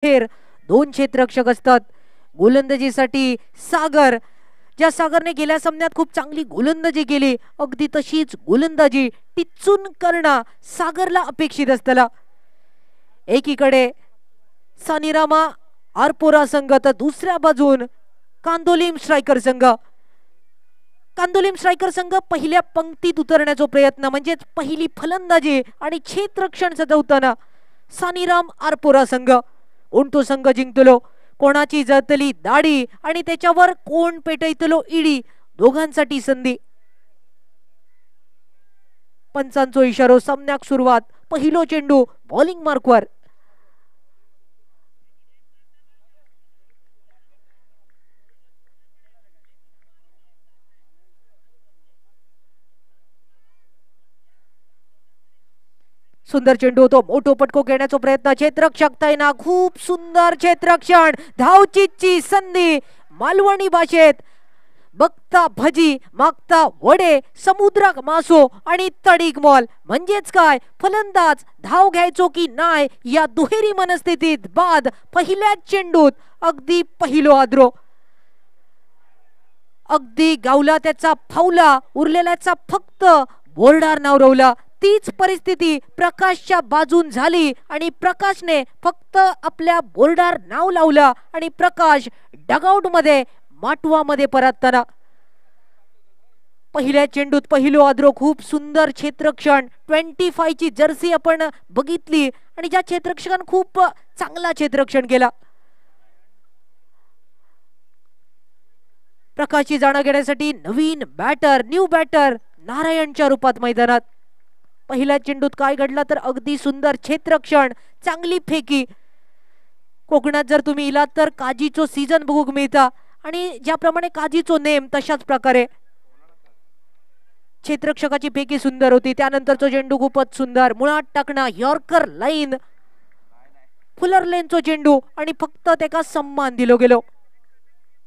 बाहेर दोन क्षेत्ररक्षक असतात. गोलंदाजीसाठी सागर, ज्या सागरने गेल्या सामन्यात खूप चांगली गोलंदाजी केली, अगदी तशीच गोलंदाजी टिचून करणं सागरला अपेक्षित असताना एकीकडे सानिरामा आरपोरा संघ तर दुसऱ्या बाजून कांदोलीम स्ट्रायकर संघ. कांदोलीम स्ट्रायकर संघ पहिल्या पंक्तीत उतरण्याचा प्रयत्न म्हणजेच पहिली फलंदाजी आणि क्षेत्ररक्षण सजवताना सानिराम आरपोरा संघ. कोणतो संघ जिंकतलो, कोणाची जळतली दाढी आणि त्याच्यावर कोण पेटयतलो इडी, दोघांसाठी संधी. पंचांचो इशारो, सामन्याक सुरुवात. पहिलो चेंडू बॉलिंग मार्कवर. सुंदर चेंडू होतो, मोठो पटको घेण्याचा प्रयत्न, क्षेत्ररक्षक तैना, खूप सुंदर क्षेत्ररक्षण, धावचीची संधी. मालवणी भाषेत बघता भजी मागता वडे, समुद्राक मासो आणि तडीक मॉल म्हणजेच काय, फलंदाज धाव घ्यायचो की नाय या दुहेरी मनस्थितीत बाद पहिल्याच चेंडूत अगदी पहिलो आद्रो. अगदी गावला त्याचा फावला, उरलेल्याचा फक्त बोर्डार नाव रवला. तीच परिस्थिती प्रकाशच्या बाजून झाली आणि प्रकाशने फक्त आपल्या बोर्डार नाव लावला आणि प्रकाश डगआउट मध्ये माटवामध्ये परतताना. पहिल्या चेंडूत पहिलो आद्रो, खूप सुंदर क्षेत्ररक्षण. 25 ची जर्सी आपण बघितली आणि ज्या क्षेत्ररक्षकाने खूप चांगला क्षेत्ररक्षण केला. प्रकाशची जाणं घेण्यासाठी नवीन बॅटर, न्यू बॅटर नारायणच्या रूपात मैदानात. पहिल्या चेंडूत काय घडला तर अगदी सुंदर क्षेत्ररक्षण, चांगली फेकी. कोकणात जर तुम्ही इलात तर काजीचो सीझन बघूक मिळता आणि ज्याप्रमाणे काजीचो नेम तशाच प्रकारे क्षेत्ररक्षकाची फेकी सुंदर होती. त्यानंतरचो चेंडू खूपच सुंदर, मुळात टाकणा, यॉर्कर लाईन, फुलर लेनचो चेंडू आणि फक्त त्याका सम्मान दिलो गेलो.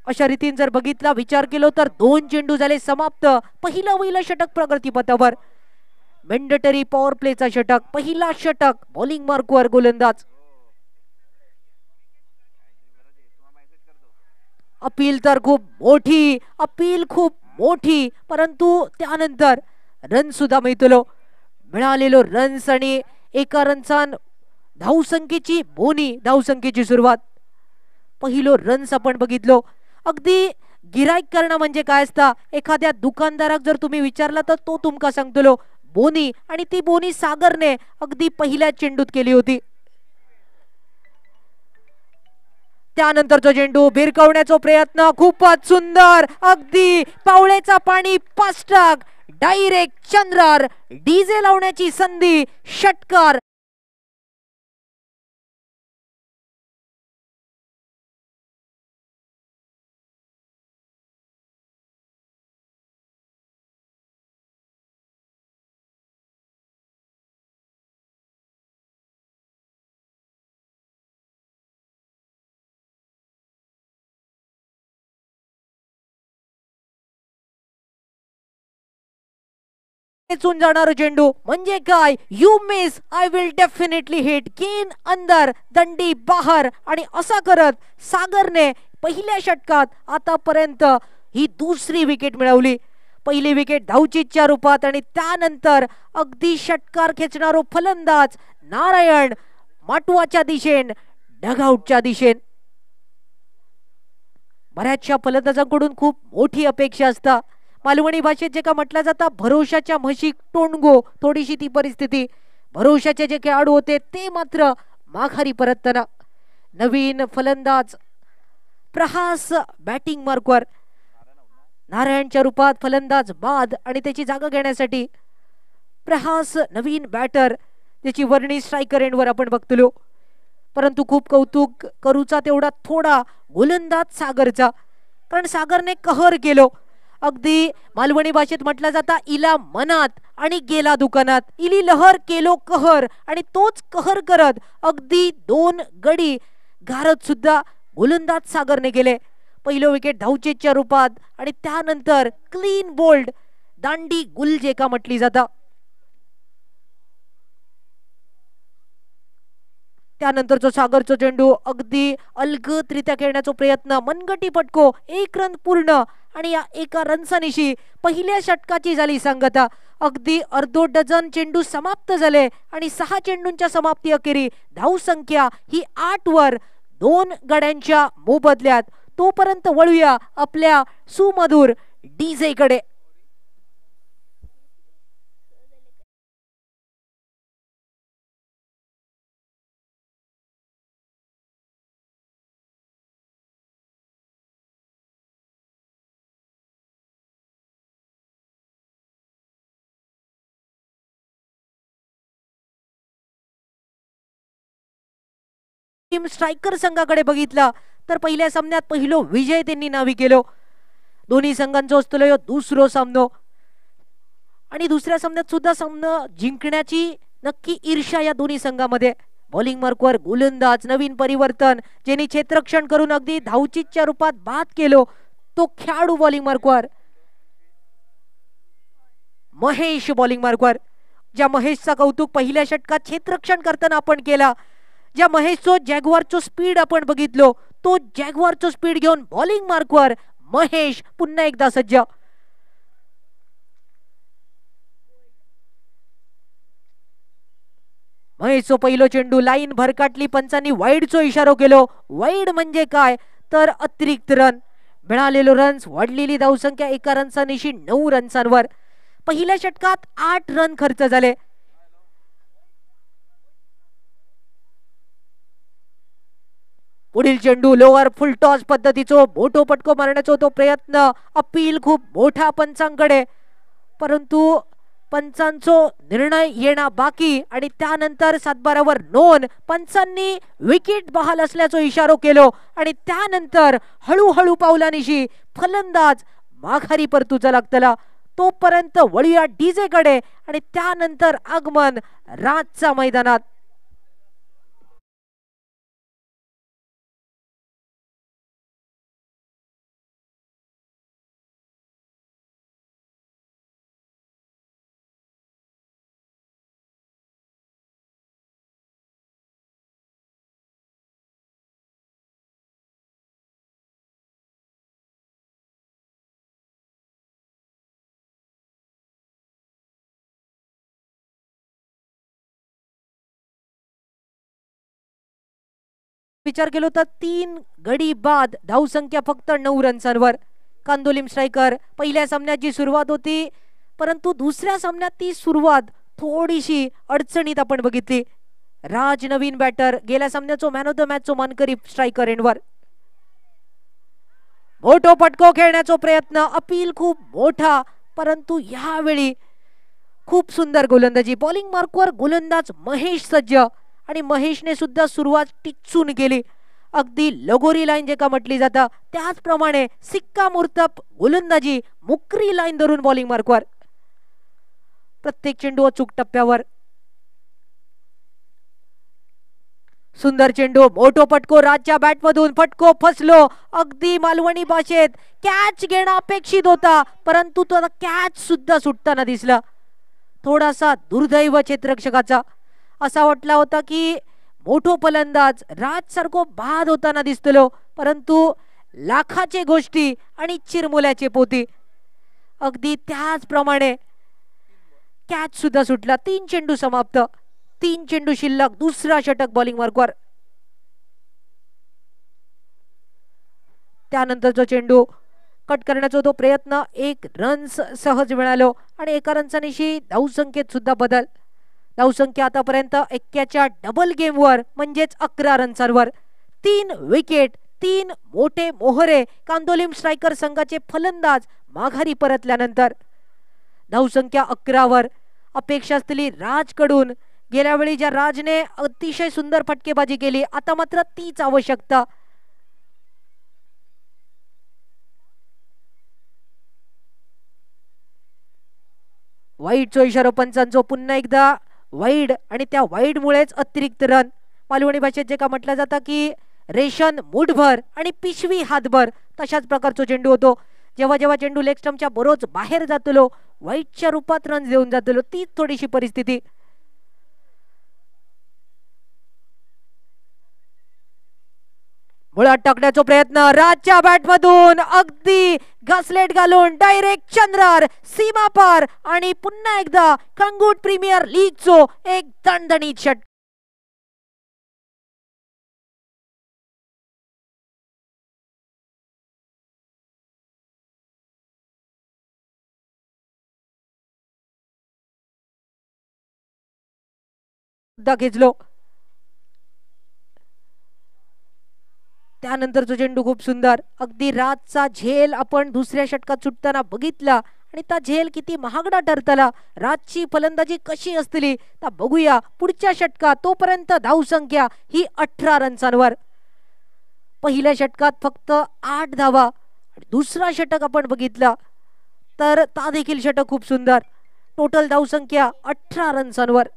अशा रीतीने जर बघितला विचार केलो तर 2 चेंडू झाले समाप्त. पहिला वहिला षटक प्रगतीपथावर, मेंडेटरी पॉवर प्लेचा षटक, पहिला षटक बॉलिंग मार्कवर गोलंदाज. अपील तर खूप मोठी, अपील खूप मोठी, परंतु त्यानंतर रन सुद्धा मिळतलो. मिळालेलो रन्स आणि एका रनसान धावसंख्येची बोनी, धावसंख्येची सुरुवात. पहिलो रन्स आपण बघितलो. अगदी गिराईक करणं म्हणजे काय असता, एखाद्या दुकानदाराक जर तुम्ही विचारला तर तो तुमका सांगतलो बोनी, आणि ती बोनी सागरने अगदी पहिल्या चेंडूत केली होती. त्यानंतरचा चेंडू भिरकवण्याचा प्रयत्न, खूपच सुंदर, अगदी पावळेचा पाणी पास्टक, डायरेक्ट चंद्रार, डीजे लावण्याची संधी, षटकार. जाणार चेंडू म्हणजे काय, you miss I will definitely hit, gain अंदर दंडी बाहेर. आणि असा करत सागरने पहिल्या षटकात आतापर्यंत ही दुसरी विकेट मिळवली. पहिली विकेट धावचीच्या रूपात आणि त्यानंतर अगदी षटकार खेचणारो फलंदाज नारायण माटवाच्या दिशेन, डगआउटच्या दिशेन. बऱ्याचशा फलंदाजांकडून खूप मोठी अपेक्षा असता. मालवणी भाषेत जे का म्हटलं जातं, भरोशाच्या म्हशी टोणगो, थोडीशी ती परिस्थिती. भरोशाचे जे खेळाडू होते ते मात्र माघारी परतताना. नवीन फलंदाज प्रहास बॅटिंग मार्कवर, नारायणच्या रूपात फलंदाज बाद आणि त्याची जागा घेण्यासाठी प्रहास नवीन बॅटर, त्याची वर्णी स्ट्रायकर एंडवर आपण बघतलो. परंतु खूप कौतुक करूचा तेवढा थोडा गोलंदाज सागरचा, कारण सागरने कहर केलो. अगदी मालवणी भाषेत म्हटलं जाता, इला मनात आणि गेला दुकानात. इली लहर केलो कहर, आणि तोच कहर करत अगदी 2 गडी गारत सुद्धा गोलंदाज सागरने गेले. पहिलो विकेट धावचेच्या रूपात आणि त्यानंतर क्लीन बोल्ड, दांडी गुल जे का म्हटली जाता. त्यानंतरचा सागरचा चेंडू अगदी अलगदरित्या खेळण्याचा प्रयत्न, मनगटी फटको, 1 रन पूर्ण आणि या एका रनसानिशी पहिल्या षटकाची झाली सांगता. अगदी अर्धो डझन चेंडू समाप्त झाले आणि 6 चेंडूंच्या समाप्ती अखेरी धावसंख्या ही 8 वर 2 गड्यांच्या मोबदल्यात. तोपर्यंत वळूया आपल्या सुमधुर डीजे कडे. टीम स्ट्रायकर संघाकडे बघितला तर पहिल्या सामन्यात पहिलो विजय त्यांनी नावी केलो. दोन्ही संघांचो असतलो ह्यो दुसरो सामनो आणि दुसऱ्या सामन्यात सुद्धा सामना जिंकण्याची नक्की ईर्ष्या या दोन्ही संघामध्ये. बॉलिंग मार्कवर गोलंदाज नवीन परिवर्तन ज्यांनी क्षेत्ररक्षण करून अगदी धावचीच्या रूपात बाद केलो तो खेळाडू बॉलिंग मार्कवर महेश. बॉलिंग मार्कवर ज्या महेशचा कौतुक पहिल्या षटकात क्षेत्ररक्षण करताना आपण केला, ज्या महेशचो जॅग्वारचो स्पीड आपण बघितलो, तो जॅग्वारचो स्पीड घेऊन बॉलिंग मार्कवर महेश पुन्हा एकदा सज्ज. महेशचो पहिलो चेंडू लाईन भरकाटली, पंचांनी वाईडचो इशारो केलो. वाईड म्हणजे काय तर अतिरिक्त रन. मिळालेलो रन्स वाढलेली धावसंख्या एका रनसानिशी 9 रन्सांवर. पहिल्या षटकात 8 रन खर्च झाले. पुढील चेंडू लोअर फुल टॉस पद्धतीचो मोठो पटको मारण्याचा तो प्रयत्न, अपील खूप मोठा पंचांकडे, परंतु पंचांचो निर्णय येणं बाकी आणि त्यानंतर 7-12 नोंद. पंचांनी विकेट बहाल असल्याचा इशारो केलो आणि त्यानंतर हळूहळू पावलानिशी फलंदाज माघारी परतूचा लागतला. तोपर्यंत वळूया डीजे कडे आणि त्यानंतर आगमन राजचा मैदानात. विचार केलो तर 3 गडी बाद धावसंख्या फक्त 9 रन्सांवर. कांदोलीम स्ट्रायकर पहिल्या सामन्यात जी सुरुवात होती, परंतु दुसऱ्या सामन्यात ती सुरुवात थोडीशी अडचणीत आपण बघितली. राज नवीन बॅटर, गेल्या सामन्याचो मॅन ऑफ द मॅचचो मानकरी स्ट्रायकर एंडवर. मोठो पटको खेळण्याचा प्रयत्न, अपील खूप मोठा, परंतु यावेळी खूप सुंदर गोलंदाजी. बॉलिंग मार्कवर गोलंदाज महेश सज्ज आणि महेशने सुद्धा सुरुवात टिचून केली. अगदी लगोरी लाईन जे का म्हटली जाता त्याचप्रमाणे सिक्का मुर्तब गोलंदाजी, मुकरी लाईन धरून बॉलिंग मार्कवर. प्रत्येक चेंडू अचूक टप्प्यावर. सुंदर चेंडू, मोठो पटको राजच्या बॅटमधून, फटको फसलो. अगदी मालवणी भाषेत कॅच घेणं अपेक्षित होता, परंतु तो कॅच सुद्धा सुटताना दिसला. थोडासा दुर्दैव क्षेत्ररक्षकाचा. असा वाटला होता की मोठो फलंदाज राज सारखो बाद होताना दिसतलो, परंतु लाखाचे गोष्टी आणि चिरमुल्याचे पोती. अगदी त्याचप्रमाणे कॅच सुद्धा सुटला. 3 चेंडू समाप्त, 3 चेंडू शिल्लक, दुसरा षटक बॉलिंग मार्कवर. त्यानंतरचा चेंडू कट करण्याचा तो प्रयत्न, 1 रन सहज मिळालो आणि एका रनसानिशी धावसंख्येत सुद्धा बदल. धावसंख्या आतापर्यंत 21च्या डबल गेमवर म्हणजेच 11 रन्सांवर. 3 विकेट, 3 मोठे मोहरे कांदोलीम स्ट्रायकर संघाचे फलंदाज माघारी परतल्यानंतर. धावसंख्या 11वर. अपेक्षा असलेली राजकडून गेल्या वेळी ज्या राजने अतिशय सुंदर फटकेबाजी केली, आता मात्र तीच आवश्यकता. वाईडचो इशारा पंचांचो, पुन्हा एकदा वाईड आणि त्या वाईड मुळेच अतिरिक्त रन. मालवणी भाषेत जे का म्हटलं जातं की रेशन मुठभर आणि पिशवी हातभर, तशाच प्रकारचा चेंडू होतो. जेव्हा जेव्हा चेंडू लेग स्टंपच्या बरोच बाहेर जातलो, वाईडच्या रूपात रन देऊन जातलो, तीच थोडीशी परिस्थिती. मुळात टाकण्याचा प्रयत्न राजच्या बॅट मधून अगदी घासलेट घालून डायरेक्ट चंद्रार सीमा पार आणि पुन्हा एकदा कंगूट प्रीमियर लीगचो एक दणदणीत षटकार खेचलो. त्यानंतरचा चेंडू खूप सुंदर अगदी राजचा झेल आपण दुसऱ्या षटकात सुटताना बघितला आणि त्या झेल किती महागडा ठरतला. राजची फलंदाजी कशी असतली तर बघूया पुढच्या षटकात. तोपर्यंत धावसंख्या ही 18 रन्सांवर. पहिल्या षटकात फक्त 8 धावा. दुसरा षटक आपण बघितला तर ता देखील षटक खूप सुंदर. टोटल धावसंख्या 18 रन्सांवर.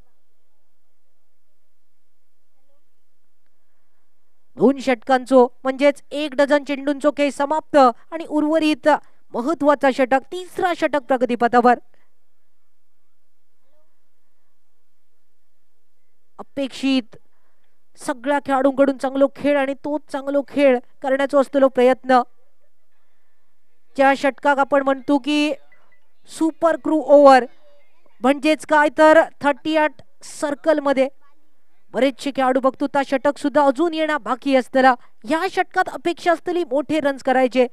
2 षटकांचो म्हणजेच 1 डझन चेंडूंचो खेळ समाप्त आणि उर्वरित महत्वाचा षटक तिसरा षटक प्रगतीपथावर. अपेक्षित सगळ्या खेळाडूंकडून चांगलो खेळ आणि तोच चांगलो खेळ करण्याचा असलेलो प्रयत्न. ज्या षटकाक आपण म्हणतो की सुपर क्रू ओव्हर म्हणजेच काय तर 38 सर्कल मध्ये बरेचसे खेळाडू बघतो त्या षटक सुद्धा अजून येणं बाकी असताना या षटकात अपेक्षा असलेली मोठे रन्स करायचे.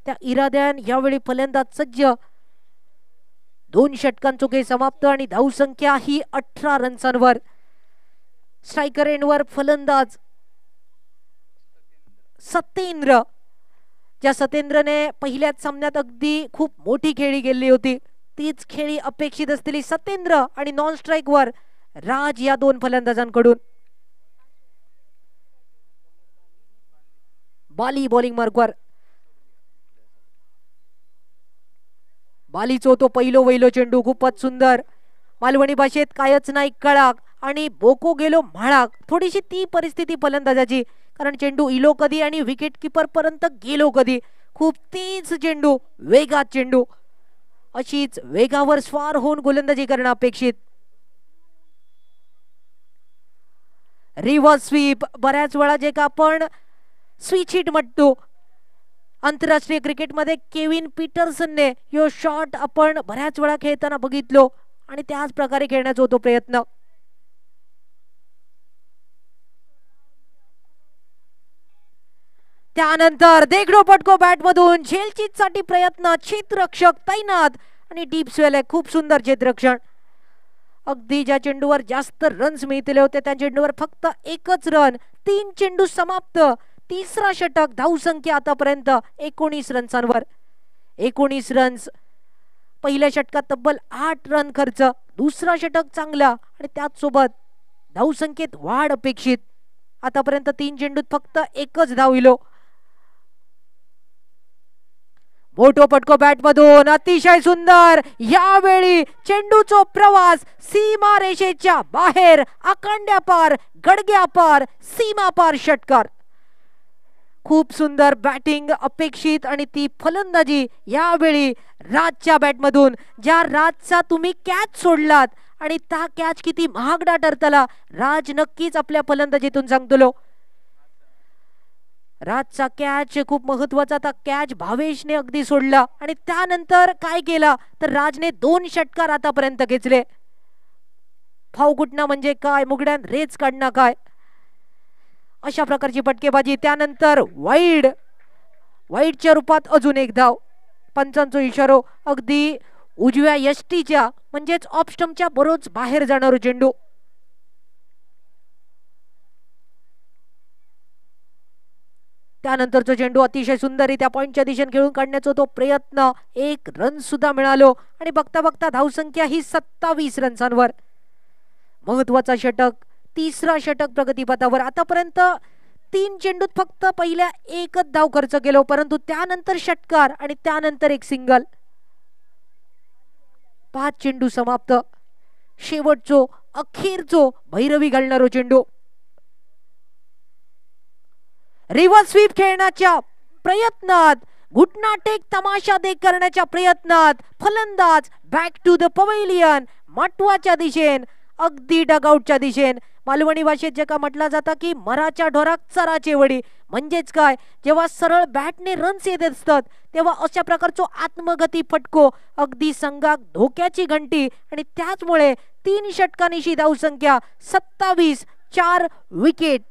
त्या इराद्यान यावेळी फलंदाज सज्ज. 2 षटकांचो खेळ समाप्त आणि धावसंख्या ही 18 रन्सांवर. स्ट्रायकर एंडवर फलंदाज सत्येंद्र. ज्या सत्येंद्रने पहिल्याच सामन्यात अगदी खूप मोठी खेळी गेली होती तीच खेळी अपेक्षित असलेली सत्येंद्र आणि नॉन स्ट्राईक वर राज या 2 फलंदाजांकडून. बाली बॉलिंग मार्कवर. बालीचो तो पहिलो वैलो चेंडू खूपच सुंदर. मालवणी भाषेत कायच नाही कळाक आणि बोको गेलो म्हाळाक. थोडीशी ती परिस्थिती फलंदाजाची कारण चेंडू इलो कधी आणि विकेट किपर पर्यंत गेलो कधी. खूप तेज चेंडू वेगात चेंडू अशीच वेगावर स्वार होऊन गोलंदाजी करणं अपेक्षित. रिव्हर्स स्वीप बऱ्याच वेळा जे का आपण स्विच हिट म्हणतो आंतरराष्ट्रीय क्रिकेटमध्ये केविन पीटरसनने यो शॉट आपण बऱ्याच वेळा खेळताना बघितलो आणि त्याच प्रकारे खेळण्याचा होतो प्रयत्न. त्यानंतर देखडो पटको बॅट मधून झेलचीत साठी प्रयत्न. क्षेत्ररक्षक तैनात आणि डीप स्वेल खूप सुंदर क्षेत्ररक्षण. अगदी ज्या चेंडूवर जास्त रन्स मिळतले होते त्या चेंडूवर फक्त 1च रन. 3 चेंडू समाप्त. तिसरा षटक धावसंख्या आतापर्यंत 19 रन्सांवर. 19 रन्स. पहिल्या षटकात तब्बल 8 रन खर्च. दुसरा षटक चांगला आणि त्याच सोबत धावसंख्येत वाढ अपेक्षित. आतापर्यंत 3 चेंडूत फक्त 1च धाव इलो. मोठो पटको बॅट मधून अतिशय सुंदर. यावेळी चेंडूचो प्रवास सीमा रेषेच्या बाहेर आकांड्या पार गडग्या पार सीमा पार षटकार. खूप सुंदर बॅटिंग अपेक्षित आणि ती फलंदाजी यावेळी राजच्या बॅट मधून. ज्या राजचा तुम्ही कॅच सोडलात आणि त्या कॅच किती महागडा ठरतला राज नक्कीच आपल्या फलंदाजीतून सांगतलो. राजचा कॅच खूप महत्वाचा. था कॅच भावेशने अगदी सोडला आणि त्यानंतर काय केला तर राजने 2 षटकार आतापर्यंत घेतले. फाव कुटणं म्हणजे काय मुगड्यान रेच काढणं काय अशा प्रकारची फटकेबाजी. त्यानंतर वाईडच्या रूपात अजून 1 धाव. पंचांचो इशारो अगदी उजव्या यष्टीच्या म्हणजेच ऑफ स्टंपच्या बरोच बाहेर जाणारो चेंडू. त्यानंतरचा चेंडू अतिशय सुंदररित्या पॉइंटच्या दिशेने खेळून काढण्याचा तो प्रयत्न. 1 रन सुद्धा मिळालो आणि बघता बघता धावसंख्या ही 27 रन्सांवर. महत्वाचा षटक तिसरा षटक प्रगतीपथावर. आतापर्यंत 3 चेंडूत फक्त पहिल्या 1च धाव खर्च केलो परंतु त्यानंतर षटकार आणि त्यानंतर 1 सिंगल. 5 चेंडू समाप्त. शेवटचो अखेरचो भैरवी घालणारो चेंडू. रिव्हर्स स्वीप खेळण्याच्या प्रयत्नात घुटना टेक तमाशा देख करण्याच्या प्रयत्नात फलंदाज बॅक टू द पवेलियन. माटवाच्या दिशेन अगदी डगआउटच्या दिशेन. मालवणी भाषेत जे का म्हटलं जातं की मराच्या ढोराक चराचे वडी, म्हणजेच काय, जेव्हा सरळ बॅटने रन्स येत असतात तेव्हा अशा प्रकारचो आत्मगती फटको अगदी संघाक धोक्याची घंटी. आणि त्याचमुळे 3 षटकांची धावसंख्या 27, 4 विकेट.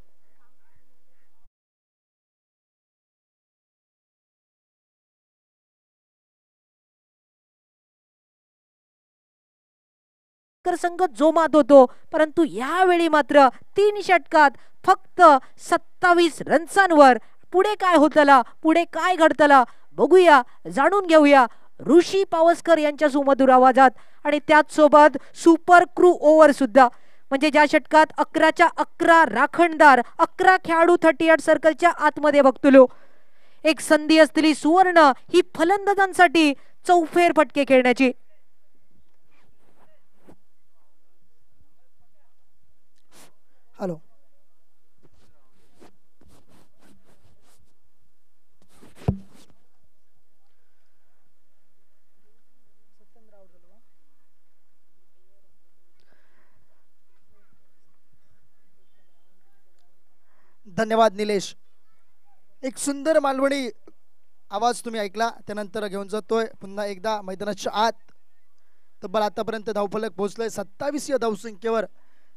संघ जोमात होतो, परंतु यावेळी मात्र 3 षटकात फक्त 27 रन्सांवर. पुढे काय होतला, पुढे काय घडतला बघूया, जाणून घेऊया ऋषी पावसकर यांच्या सुमधुर आवाजात. आणि त्याच सोबत सुपर क्रू ओव्हर सुद्धा, म्हणजे ज्या षटकात 11च्या 11 राखणदार, 11 खेळाडू 38 सर्कलच्या आतमध्ये बघतलो. एक संधी असलेली सुवर्ण ही फलंदाजांसाठी चौफेर फटके खेळण्याची. हॅलो, धन्यवाद निलेश. एक सुंदर मालवणी आवाज तुम्ही ऐकला. त्यानंतर घेऊन जातोय पुन्हा एकदा मैदानाच्या आत. तब्बल आतापर्यंत धावफलक पोहोचलोय 27 या धावसंख्येवर.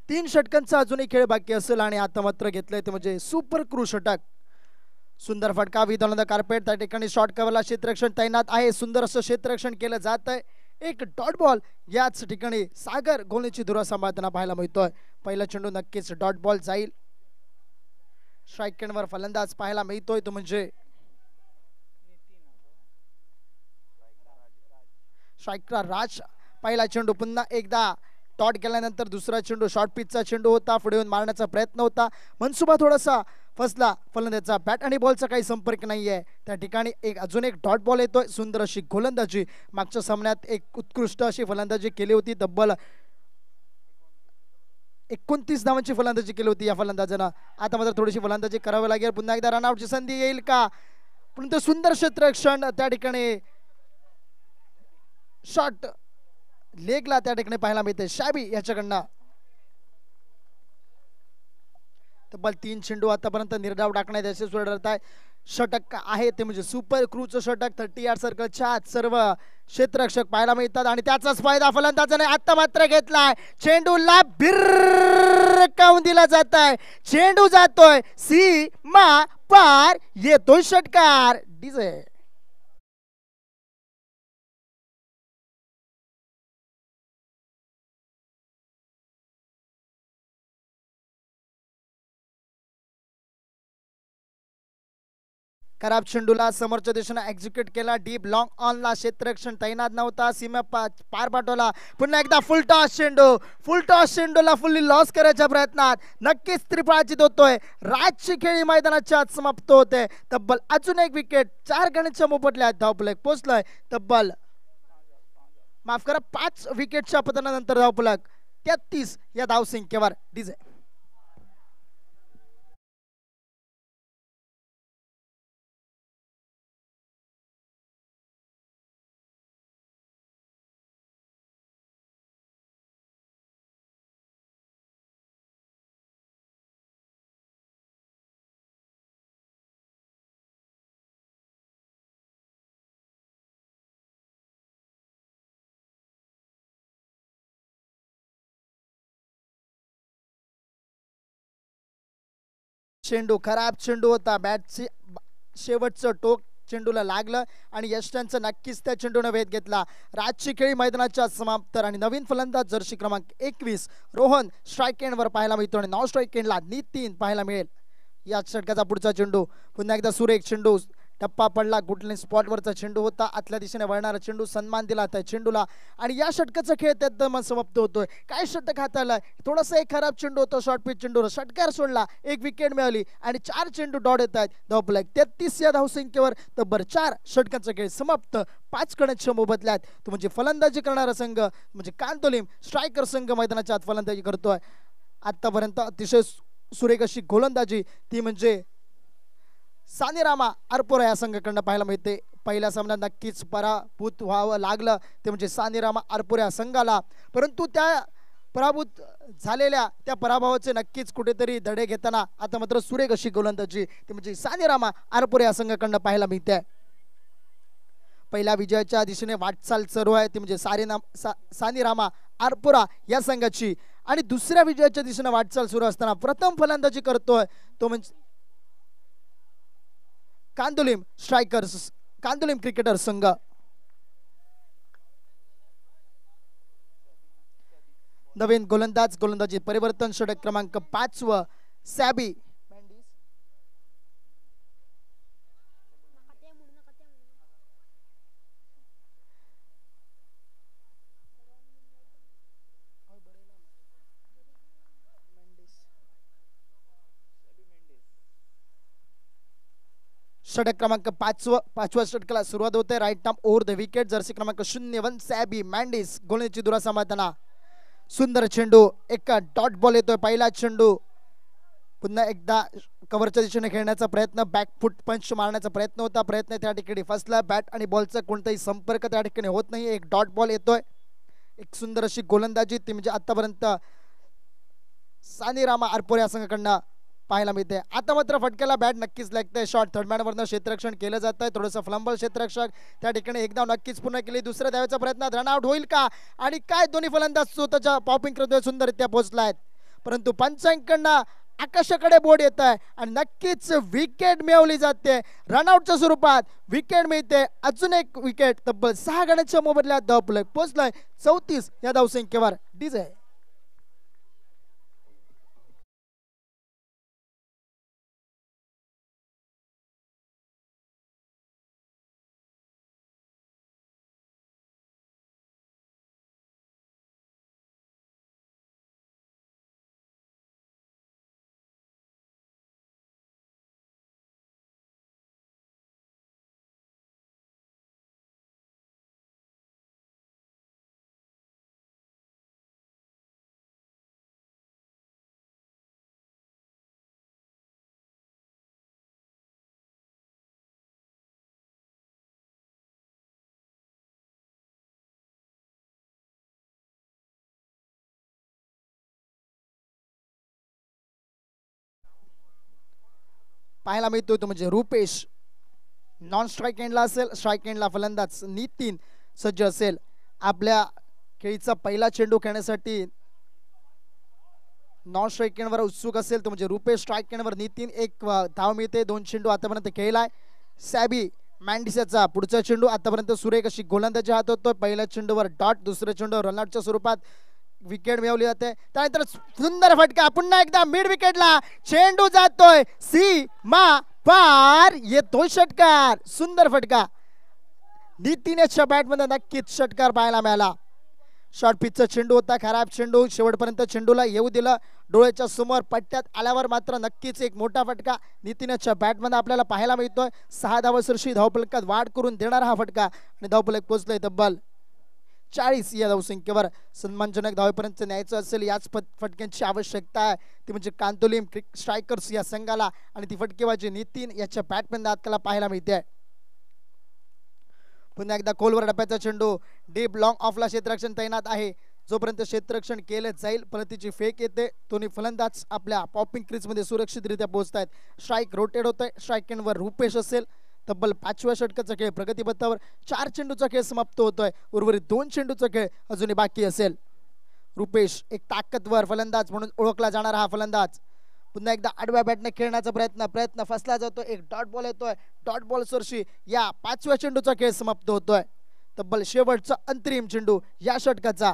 3 षटकांचा अजूनही खेळ बाकी असेल आणि आता मात्र घेतलंय ते म्हणजे सुपर क्रू षटक. सुंदर फटका विथ ऑन द कार्पेट. त्या ठिकाणी शॉर्ट कव्हरला क्षेत्ररक्षण तैनात आहे. सुंदर असं क्षेत्ररक्षण केलं जात आहे. एक डॉट बॉल याच ठिकाणी सागर गोलनीची धुरा सांभाळताना पाहायला मिळतोय. पहिला चेंडू नक्कीच डॉट बॉल जाईल. स्ट्राईक एंडवर फलंदाज पाहायला मिळतोय तो म्हणजे स्ट्रायकर राज. पहिला चेंडू पुन्हा एकदा टॉट केल्यानंतर दुसरा चेंडू शॉर्ट पिचचा चेंडू होता. पुढे येऊन मारण्याचा प्रयत्न होता. मनसुबा थोडासा फसला फलंदाजाचा. बॅट आणि बॉलचा काही संपर्क नाहीये. त्या ठिकाणी अजून एक डॉट बॉल येतोय. सुंदर अशी गोलंदाजी. मागच्या सामन्यात एक उत्कृष्ट अशी फलंदाजी केली होती. तब्बल 29 धावांची फलंदाजी केली होती या फलंदाजानं. आता मात्र थोडीशी फलंदाजी करावी लागेल. पुन्हा एकदा रनआउटची संधी येईल का, परंतु सुंदर क्षेत्ररक्षण त्या ठिकाणी शॉट लेगला त्या ठिकाणी पाहायला मिळते शाबी याच्याकडनं. तब्बल 3 चेंडू आतापर्यंत निर्धाव टाकण्यात यशस्वी ठरत आहे. षटक आहे ते म्हणजे सुपर क्रूचं षटक. 38 सर्कलच्या आत सर्व क्षेत्ररक्षक पाहायला मिळतात आणि त्याचाच फायदा फलंदाजाने आता मात्र घेतलाय. चेंडूला भिरकावून दिला जात आहे. चेंडू जातोय सीमा पार, येतोय षटकार. डीजे खराब चेंडूला समोरच्या दिशेने एक्झिक्यूट केला. डीप लॉंग ऑनला क्षेत्ररक्षण तैनात नव्हता. सीमा पार पाठवला. पुन्हा एकदा फुल टॉस चेंडू. फुल टॉस चेंडूला फुल्ली लॉस करायच्या प्रयत्नात नक्कीच त्रिफळाचीत होतोय. राजची खेळी मैदानाच्या आत समाप्त होते. तब्बल अजून एक विकेट. 4 गणितच्या मोबदल्यात धावफलक पोहोचलाय. तब्बल माफ करा 5 विकेटच्या पतनानंतर धावफलक 33 या धावसंख्येवर. डीजे चेंडू खराब चेंडू होता. बॅटची शेवटचं टोक चेंडूला लागलं आणि यष्टांचं नक्कीच त्या चेंडूने वेध घेतला. राजची खेळी मैदानाच्या समाप्त आणि नवीन फलंदाज जर्सी क्रमांक 21 रोहन स्ट्राईक एंडवर पाहायला मिळतो आणि नॉन स्ट्राईक एंडला नितीन पाहायला मिळेल. या षटकाचा पुढचा चेंडू पुन्हा एकदा सुरेख चेंडू. टप्पा पडला. गुटलिन स्पॉटवरचा चेंडू होता. आतल्या दिशेने वळणारा चेंडू. सन्मान दिला त्या चेंडूला आणि या षटकाचा खेळ त्यात समाप्त होतोय. काय षटक हाताळलाय. थोडासा एक खराब चेंडू होता. शॉर्ट पिच चेंडू षटकार सोडला. 1 विकेट मिळाली आणि 4 चेंडू डॉट येत आहेत. धावफलक 33 या धावसंख्येवर. तब्बल 4 षटकांचा खेळ समाप्त. 5 गणितच्या मोबदल्यात तो म्हणजे फलंदाजी करणारा संघ म्हणजे कांतोलीम स्ट्रायकर संघ मैदानाच्या आत फलंदाजी करतोय. आतापर्यंत अतिशय सुरेख अशी गोलंदाजी ती म्हणजे सानिरामा अरपोरा या संघाकडनं पाहायला मिळते. पहिल्या सामन्यात नक्कीच पराभूत व्हावं लागलं ते म्हणजे सानिरामा अरपोरा संघाला, परंतु त्या पराभूत झालेल्या त्या पराभवाचे नक्कीच कुठेतरी धडे घेताना आता मात्र सुरेख अशी गोलंदाजी ती म्हणजे सानीरामा आरपोरे या संघाकडनं पाहायला मिळते. पहिल्या विजयाच्या दिशेने वाटचाल सुरू आहे ती म्हणजे सानीरामा आरपोरा या संघाची आणि दुसऱ्या विजयाच्या दिशेने वाटचाल सुरू असताना प्रथम फलंदाजी करतोय तो म्हणजे कांदुलिम क्रिकेटर संघ. नवीन गोलंदाजी परिवर्तन षटक क्रमांक 5 व सॅबी षटक क्रमांक 5व्या षटकाला सुरुवात होते. Right arm over the wicket jersey क्रमांक 0 सॅबी मॅन्डिस गोलंदाजी दुरा सांभाळताना सुंदर चेंडू एका डॉट बॉल येतोय. पहिला चेंडू पुन्हा एकदा कव्हरच्या दिशेने खेळण्याचा प्रयत्न बॅकफुट पंच मारण्याचा प्रयत्न होता. प्रयत्न त्या ठिकाणी फसला. बॅट आणि बॉलचा कोणताही संपर्क त्या ठिकाणी होत नाही. एक डॉट बॉल येतोय. एक सुंदर अशी गोलंदाजी ती म्हणजे आतापर्यंत सानीरामा आरपोरे या संघाकडनं पाहायला मिळते. आता मात्र फटक्याला बॅट नक्कीच लागतंय. शॉट थर्ड मॅनवरनं क्षेत्ररक्षण केलं जात आहे. थोडंसं फ्लंबल क्षेत्ररक्षक त्या ठिकाणी एकदा नक्कीच पूर्ण केली. दुसऱ्या धावेचा प्रयत्न रनआउट होईल का आणि काय दोन्ही फलंदाज स्वतःच्या पॉपिंग करतोय सुंदररित्या पोहोचलायत परंतु पंचांकडनं आकाशाकडे बोर्ड येत आहे आणि नक्कीच विकेट मिळवली जाते. रनआउटच्या स्वरूपात विकेट मिळते. अजून एक विकेट तब्बल 6 गड्यांच्या मोबदल्यात धावफलक पोहोचलाय 34 या धावसंख्येवर. डीजे पाहायला मिळतोय तो म्हणजे रुपेश नॉन स्ट्राईक एंडला असेल. स्ट्राईक एंडला फलंदाज नितीन सज्ज असेल. आपल्या खेळीचा पहिला चेंडू खेळण्यासाठी नॉन स्ट्राईक एंडवर उत्सुक असेल तो म्हणजे रुपेश. स्ट्राईक एंडवर नितीन. एक धाव मिळते. 2 चेंडू आतापर्यंत खेळलाय. सॅबी मॅन्डिसचा पुढचा चेंडू आतापर्यंत सुरेख अशी गोलंदाजी हात होतो. पहिल्या चेंडूवर डॉट दुसऱ्या चेंडूवर रनआउटच्या स्वरूपात विकेट मिळवली जाते. त्यानंतर सुंदर फटका पुन्हा एकदा मिड विकेटला चेंडू जातोय सीमा पार येतोय षटकार. सुंदर फटका नितीनच्या बॅटमध्ये नक्कीच षटकार पाहायला मिळाला. शॉर्ट पिचचा चेंडू होता. खराब चेंडू शेवटपर्यंत चेंडूला येऊ दिलं. डोळ्याच्या समोर पट्ट्यात आल्यावर मात्र नक्कीच एक मोठा फटका नितीनच्या बॅटमध्ये आपल्याला पाहायला मिळतोय. 6 धावसरशी धावफलकात वाढ करून देणारा हा फटका आणि धावफलक पोहोचलोय तब्बल 40 या धावसंख्येवर. सन्मानजनक धावेपर्यंत न्यायचं असेल याच फटक्यांची आवश्यकता आहे ती म्हणजे कांतोलिम स्ट्रायकर्स या संघाला आणि ती फटकेबाजी नितीन याच्या बॅटमध्ये आपल्याला पाहायला मिळते. पुन्हा एकदा खोलवर डब्याचा चेंडू डीप लॉंग ऑफला क्षेत्ररक्षण तैनात आहे. जोपर्यंत क्षेत्ररक्षण केलं जाईल परतीची फेक येते. दोन्ही फलंदाज आपल्या पॉपिंग क्रीजमध्ये सुरक्षितरित्या पोहोचतायत. स्ट्राईक रोटेट होतोय. स्ट्राईक एंडवर रुपेश असेल. तब्बल 5व्या षटकाचा खेळ प्रगतीपथावर. 4 चेंडूचा खेळ समाप्त होतोय. उर्वरित 2 चेंडूचा खेळ अजूनही बाकी असेल. रुपेश एक ताकदवर फलंदाज म्हणून ओळखला जाणारा हा फलंदाज पुन्हा एकदा आडव्या बॅटने खेळण्याचा प्रयत्न फसला जातो. एक डॉट बॉल येतोय. डॉट बॉल सरशी या 5व्या चेंडूचा खेळ समाप्त होतोय. तब्बल शेवटचा अंतरिम चेंडू या षटकाचा.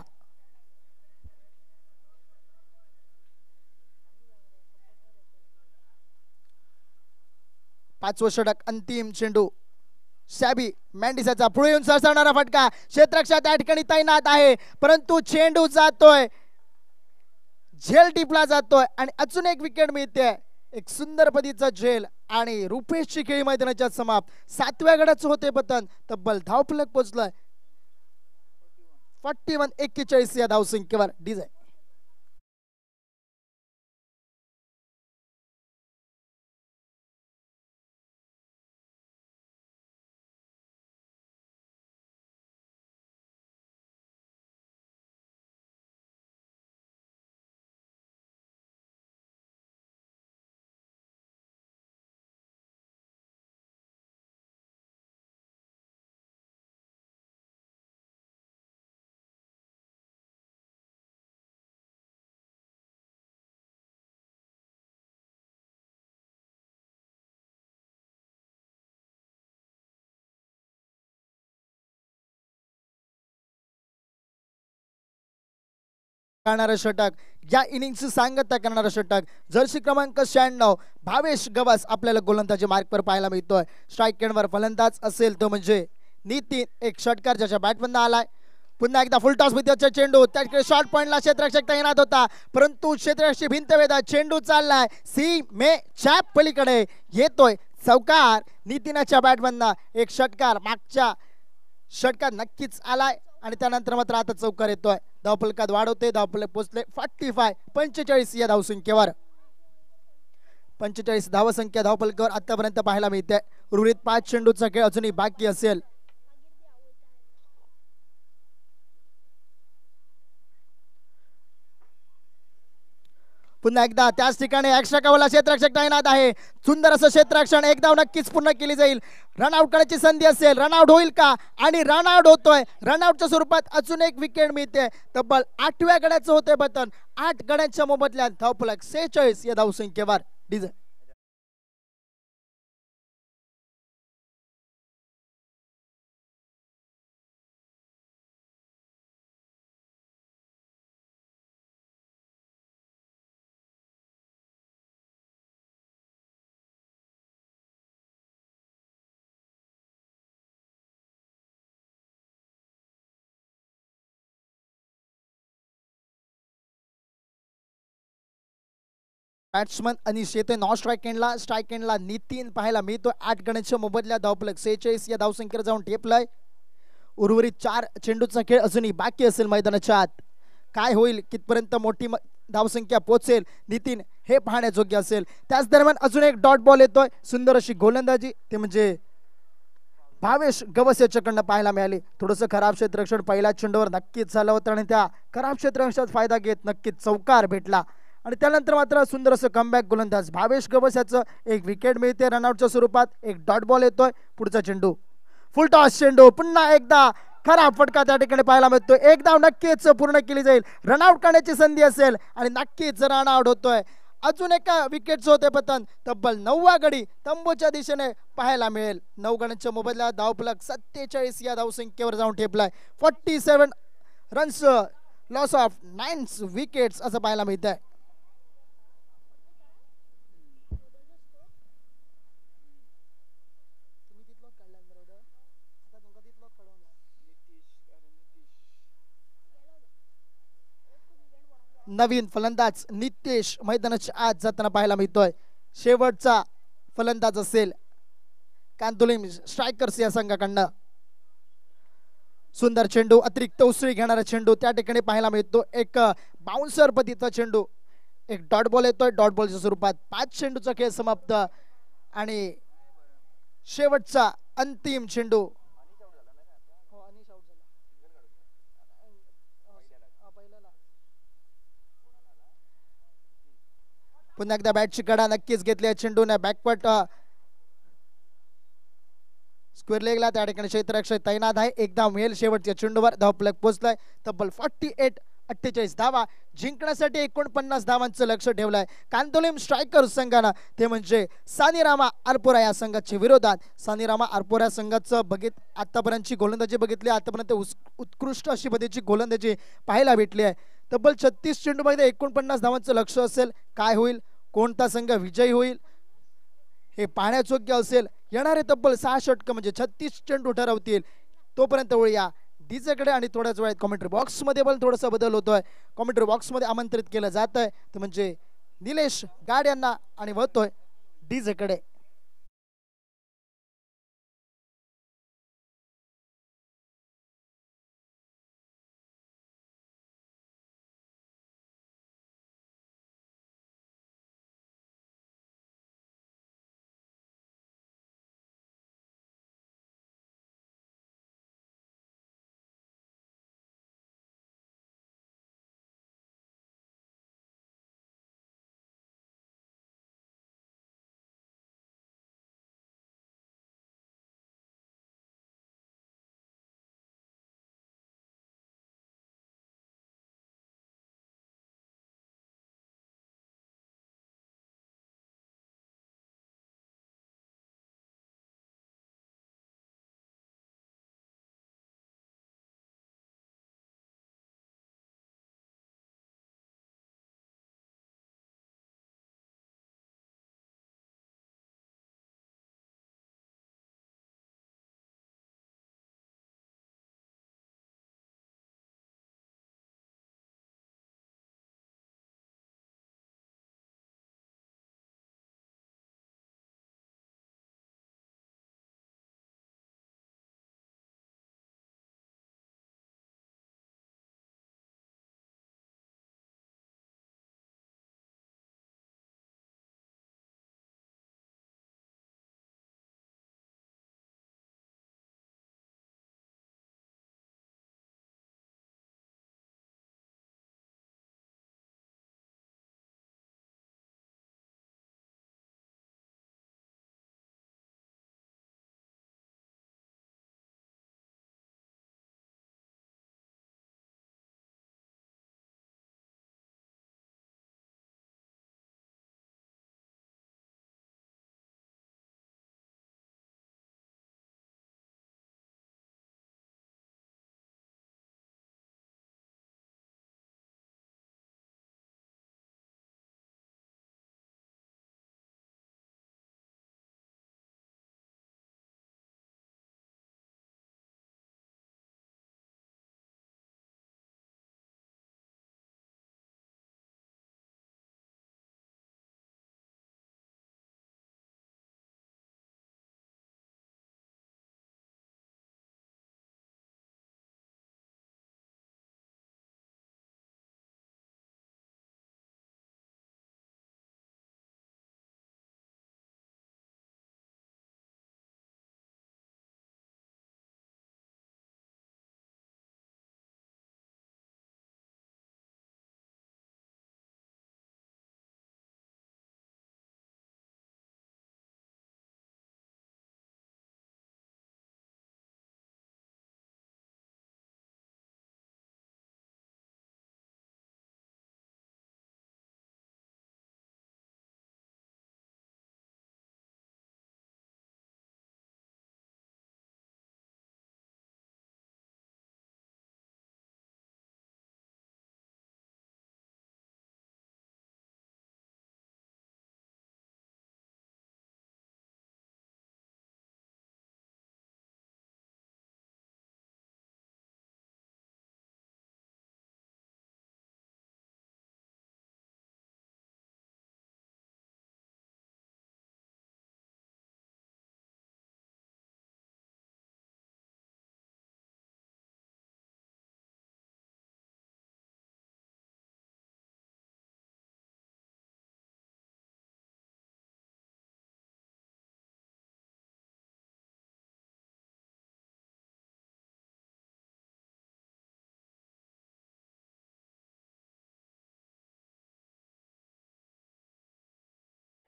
पाचवं षटक अंतिम चेंडू सॅबी मॅन्डिसचा पुढे येऊन सरसावणारा फटका. क्षेत्ररक्षक त्या ठिकाणी तैनात आहे परंतु चेंडू जातोय झेल टिपला जातोय आणि अजून एक विकेट मिळते. एक सुंदर पदीचा झेल आणि रुपेशची खेळी मैदानाच्या समाप्त. 7व्या गडाचं होते पतन. तब्बल धावफलक पोहोचलाय 41 या धावसंख्येवर. डीजे करणारं षटक, या इनिंगची सांगता करणारं षटक, जर्सी क्रमांक 96 भावेश गवस आपल्याला गोलंदाजी मार्कवर पाहायला मिळतोय. स्ट्राईक एंडवर फलंदाज असेल तो म्हणजे नितीन, एक षटकार ज्याच्या बॅटमधनं आलाय. पुन्हा एकदा फुल टॉस विद्याचा चेंडू, त्याकडे शॉर्ट पॉइंटला क्षेत्ररक्षक तैनात होता, परंतु क्षेत्ररक्षक भिंत वेधा चेंडू चाललाय सीमेच्या पलीकडे, येतोय चौकार. नितीनाच्या बॅटमधनं एक षटकार मागच्या षटकार नक्कीच आलाय आणि त्यानंतर मात्र आता चौकार येतोय. धावफलकात वाढवते, धावफलक पोहोचले 45 या धावसंख्येवर. 45 धावसंख्या धावफलकावर आतापर्यंत पाहायला मिळते. उर्वरित 5 चेंडूचा खेळ अजूनही बाकी असेल. पुन्हा एकदा त्याच ठिकाणी एक्स्ट्रा कव्हरला क्षेत्ररक्षक तैनात आहे. सुंदर असं क्षेत्ररक्षण, एक धाव नक्कीच पूर्ण केली जाईल. रनआउट करण्याची संधी असेल, रनआउट होईल का? आणि रनआउट होतोय. रनआउटच्या स्वरूपात अजून एक विकेट मिळते. तब्बल 8व्या गड्याचं होते पतन. 8 गड्यांच्या मोबदल्यात धावफलक 46 या धावसंख्येवर. डीजे बॅट्समन आणि शेते नॉन स्ट्राईक एंडला, स्ट्राईक एंडला नितीन पाहायला मिळतो. 8 गड्यांच्या मोबदल्या धावफलक 46 या धावसंख्येवर जाऊन टेपलाय. उर्वरित 4 चेंडूचा खेळ अजूनही बाकी असेल मैदानाच्या आत. काय होईल, कितपर्यंत मोठी धावसंख्या पोहोचेल नितीन, हे पाहण्याजोग्य असेल. त्याच दरम्यान अजून एक डॉट बॉल येतोय. सुंदर अशी गोलंदाजी ते म्हणजे भावेश गवस याच्याकडनं पाहायला मिळाली. थोडंसं खराब क्षेत्ररक्षण पहिल्या चेंडूवर नक्कीच झालं होतं आणि त्या खराब क्षेत्ररक्षणाचा फायदा घेत नक्कीच चौकार भेटला. आणि त्यानंतर मात्र सुंदर असं कमबॅक गोलंदाज भावेश गवस याचं एक विकेट मिळते रनआउटच्या स्वरूपात. एक डॉट बॉल येतोय. पुढचा चेंडू फुल टॉस चेंडू, पुन्हा एकदा खराब फटका त्या ठिकाणी पाहायला मिळतोय. एक धाव नक्कीच पूर्ण केली जाईल. रनआउट करण्याची संधी असेल आणि नक्कीच रनआउट होतोय. अजून एका विकेटचं होते पतन. तब्बल 9वा गडी तंबूच्या दिशेने पाहायला मिळेल. 9 गड्यांच्या मोबदल्यात धावफलक 47 या धावसंख्येवर जाऊन ठेपलाय. 47 रन्स, लॉस ऑफ 9 विकेट्स असं पाहायला मिळत आहे. नवीन फलंदाज नितेश मैदानाच्या आत जाताना पाहायला मिळतोय. शेवटचा फलंदाज असेल कांतुलिम स्ट्रायकर्स या संघाकडनं. सुंदर चेंडू, अतिरिक्त उसळी घेणारा चेंडू त्या ठिकाणी पाहायला मिळतो. एक बाउन्सर पद्धतीचा चेंडू, एक डॉट बॉल येतोय. डॉट बॉलच्या स्वरूपात 5 चेंडूचा खेळ समाप्त आणि शेवटचा अंतिम चेंडू. पुन्हा एकदा बॅटची कडा नक्कीच घेतली चेंडूने. बॅकवर्ड स्क्वेअर लेगला त्या ठिकाणी क्षेत्ररक्षक तैनात आहे. एकदा मिळेल शेवटच्या चेंडूवर. धावफलक पोहोचलाय. तब्बल 48 धावा जिंकण्यासाठी 49 धावांचं लक्ष ठेवलंय कांतोलिम स्ट्रायकर्स संघानं. ते म्हणजे सानीरामा अरपोरा या संघाच्या विरोधात. सानीरामा अरपोरा संघाचं आतापर्यंतची गोलंदाजी बघितली, आतापर्यंत उत्कृष्ट अशी पद्धतीची गोलंदाजी पाहायला भेटली आहे. तब्बल 36 चेंडूमध्ये 49 धावांचं लक्ष असेल. काय होईल, कोणता संघ विजयी होईल हे पाहण्यायोग्य असेल. येणारे तब्बल 6 षटक म्हणजे 36 चेंडू ठरवतील. तोपर्यंत वळूया डीजेकडे आणि थोड्याच वेळात कॉमेंट्री बॉक्समध्ये पण थोडासा बदल होतोय. कॉमेंट्री बॉक्समध्ये आमंत्रित केलं जात आहे ते म्हणजे निलेश गाड यांना आणि वळतोय डीजेकडे.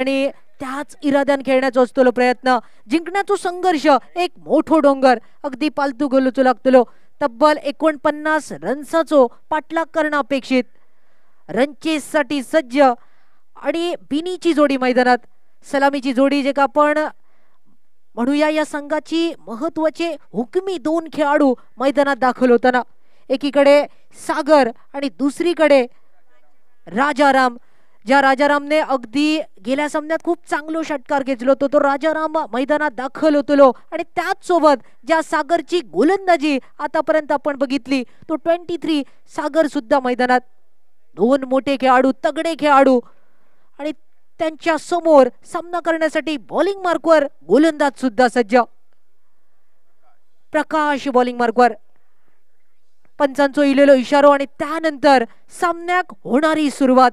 आणि त्याच इराद्यान खेळण्याचो असतो प्रयत्न, जिंकण्याचो संघर्ष, एक मोठो डोंगर अगदी पालतू गोलूचो लागतलो. तब्बल 49 रन्साचो पाठलाग करणं अपेक्षित. रनचेससाठी सज्ज आणि बिनीची जोडी मैदानात, सलामीची जोडी जे का आपण म्हणूया या संघाची महत्वाचे हुकमी दोन खेळाडू मैदानात दाखल होताना, एकीकडे सागर आणि दुसरीकडे राजाराम. ज्या राजारामने अगदी गेल्या सामन्यात खूप चांगलो षटकार घेतलो तो राजाराम मैदानात दाखल होतलो. आणि त्याच सोबत ज्या सागरची गोलंदाजी आतापर्यंत आपण बघितली तो 23 सागर सुद्धा मैदानात. दोन मोठे खेळाडू, तगडे खेळाडू आणि त्यांच्या समोर सामना करण्यासाठी बॉलिंग मार्कवर गोलंदाज सुद्धा सज्ज. प्रकाश बॉलिंग मार्कवर, पंचांचो इलेलो इशारो आणि त्यानंतर सामन्याक होणारी सुरुवात.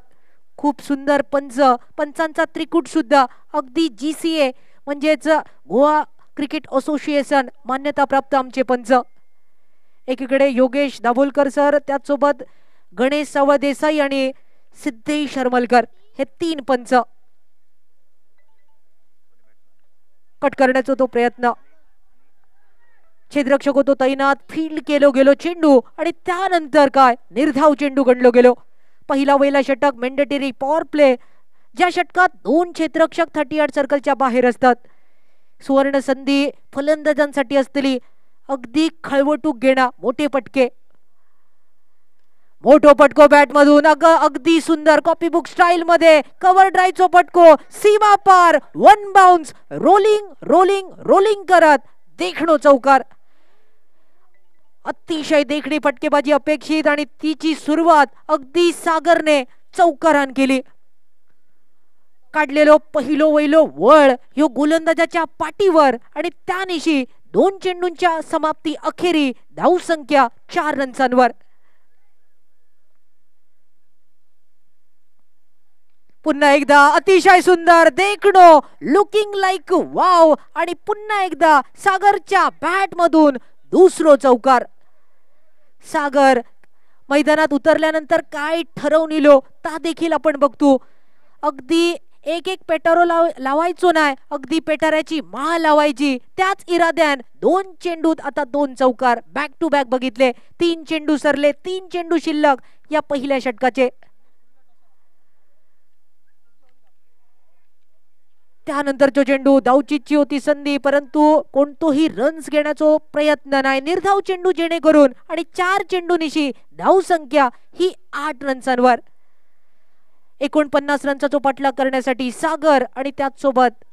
खूप सुंदर पंचांचा त्रिकूट सुद्धा अगदी GCA म्हणजेच गोवा क्रिकेट असोसिएशन मान्यताप्राप्त आमचे पंच. एकीकडे योगेश दाभोलकर सर, त्याचसोबत गणेश सावदेसाई आणि सिद्धेश हरमलकर, हे 3 पंच. कट करण्याचा तो प्रयत्न, क्षेत्ररक्षक होतो तैनात, फील्ड केलो गेलो चेंडू आणि त्यानंतर काय निर्धाव चेंडू गणलो गेलो. पहिला वहिला षटक मॅन्डेटरी पॉवर प्ले, ज्या षटकात 2 क्षेत्ररक्षक 38 सर्कलच्या बाहेर असतात. सुवर्ण संधी फलंदाजांसाठी असतली, अगदी खळवटूक घेणा मोठे पटके. मोठो पटको बॅट मधून अगदी सुंदर कॉपी बुक स्टाईल मध्ये कव्हर ड्राईव्हचो पटको, सीमा पार, 1 बाउन्स, रोलिंग रोलिंग रोलिंग करत देखणो चौकार. अतिशय देखणी फटकेबाजी अपेक्षित आणि तिची सुरुवात अगदी सागरने चौकारान केली. काढलेलो पहिलो वैलो वळ ह्यो गोलंदाजाच्या पाठीवर आणि त्यानिशी 2 चेंडूंच्या समाप्ती अखेरी धावसंख्या 4 रन्सांवर. पुन्हा एकदा अतिशय सुंदर देखणो, लुकिंग लाईक वाव आणि पुन्हा एकदा सागरच्या बॅट मधून दुसरो चौकार. सागर मैदानात उतरल्यानंतर काय ठरवून इलो ता देखील आपण बघतो. अगदी एक पेटारो लावायचो नाही, अगदी पेटाऱ्याची माळ लावायची. त्याच इराद्यान 2 चेंडूत आता 2 चौकार बॅक टू बॅक बघितले. 3 चेंडू सरले, 3 चेंडू शिल्लक या पहिल्या षटकाचे. त्यानंतरचो चेंडू धावचीची होती संधी, परंतु कोणतोही रन्स घेण्याचा प्रयत्न नाही. निर्धाव चेंडू जेणेकरून आणि 4 चेंडूनिशी धावसंख्या ही 8 रन्सांवर. 49 रन्साचा पाठलाग करण्यासाठी सागर आणि त्याचसोबत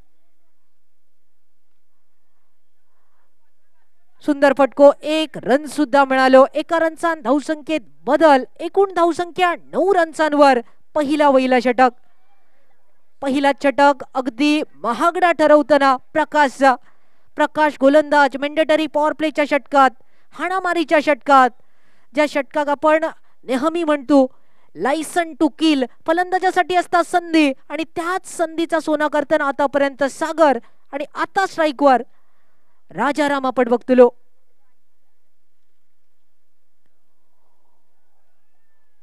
सुंदर फटको, 1 रन सुद्धा मिळालो. 1 रनसान धावसंख्येत बदल, एकूण धावसंख्या 9 रन्सांवर. पहिला वहिला षटक, पहिला षटक अगदी महागडा ठरवताना प्रकाश गोलंदाज मॅन्डेटरी पॉवर प्लेच्या षटकात, हाणामारीच्या षटकात, ज्या षटकात आपण नेहमी म्हणतो लायसन टू किल, फलंदाजासाठी असतात संधी आणि त्याच संधीचा सोना करताना आतापर्यंत सागर आणि आता स्ट्राईकवर राजाराम आपण बघतलो.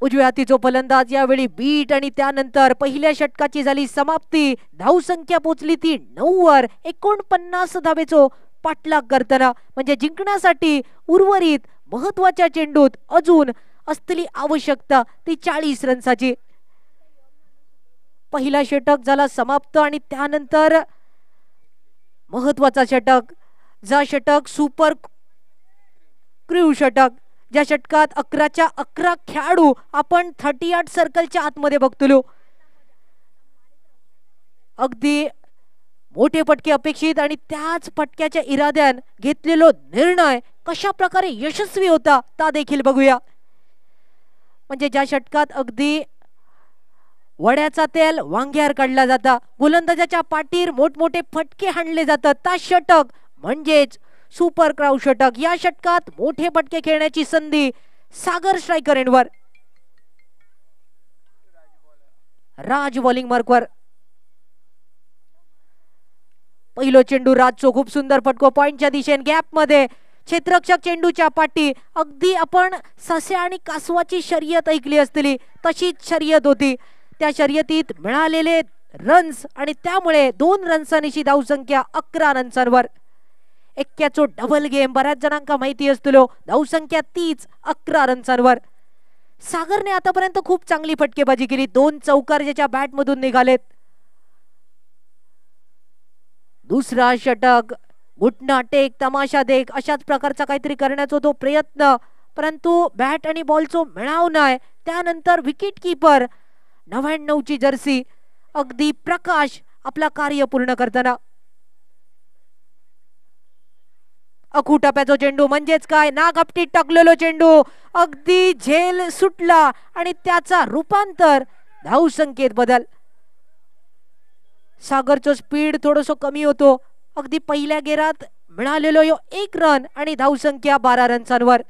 उजव्या हातीचो फलंदाज यावेळी बीट आणि त्यानंतर पहिल्या षटकाची झाली समाप्ती. धावसंख्या पोचली ती 9 वर. 49 धावेचो पाठलाग करताना, म्हणजे जिंकण्यासाठी उर्वरित महत्वाच्या चेंडूत अजून असलेली आवश्यकता ती 40 रन्साची. पहिला षटक झाला समाप्त आणि त्यानंतर महत्वाचा षटक, जा षटक सुपर क्रू षटक, ज्या षटकात 11च्या 11 खेळाडू आपण 38 सर्कलच्या आतमध्ये बघतलो. अगदी मोठे फटके अपेक्षित आणि त्याच फटक्याच्या इराद्यान घेतलेलो निर्णय कशा प्रकारे यशस्वी होता ता देखील बघूया. म्हणजे ज्या षटकात अगदी वड्याचा तेल वांग्यावर काढला जाता, गोलंदाजाच्या पाठीर मोठमोठे फटके हाणले जातात, ता षटक म्हणजेच सुपर क्राउड षटक. या षटकात मोठे फटके खेळण्याची संधी सागर स्ट्रायकर एंडवर. राज बॉलिंग मार्कवर. पहिलो चेंडू राजचो खूप सुंदर फटको पॉइंटच्या दिशेने गॅप मध्ये. क्षेत्ररक्षक चेंडूच्या पाठी, अगदी आपण सस्या आणि कासवाची शर्यत ऐकली असतली तशीच शर्यत होती. त्या शर्यतीत मिळालेले रन्स आणि त्यामुळे 2 रन्सांची धावसंख्या 11 रन्सांवर. एक्क्याचो डबल गेम बऱ्याच जणांका माहिती असतो. धावसंख्या तीच 11 रन्सांवर. सागरने आतापर्यंत खूप चांगली फटकेबाजी केली. 2 चौकार ज्याच्या बॅट मधून निघालेत. दुसरा षटक, घुटना टेक, तमाशा देख अशाच प्रकारचा काहीतरी करण्याचा तो प्रयत्न, परंतु बॅट आणि बॉलचो मिळाव नाही. त्यानंतर विकेट किपर 99 ची जर्सी अगदी प्रकाश आपला कार्य पूर्ण करताना. अकुटप्याचो चेंडू म्हणजेच काय, नागपटीत टाकलेलो चेंडू अगदी झेल सुटला आणि त्याचा रूपांतर धावसंख्येत बदल. सागरचो स्पीड थोडस कमी होतो. अगदी पहिल्या गेरात मिळालेलो 1 रन आणि धावसंख्या 12 रन्सांवर.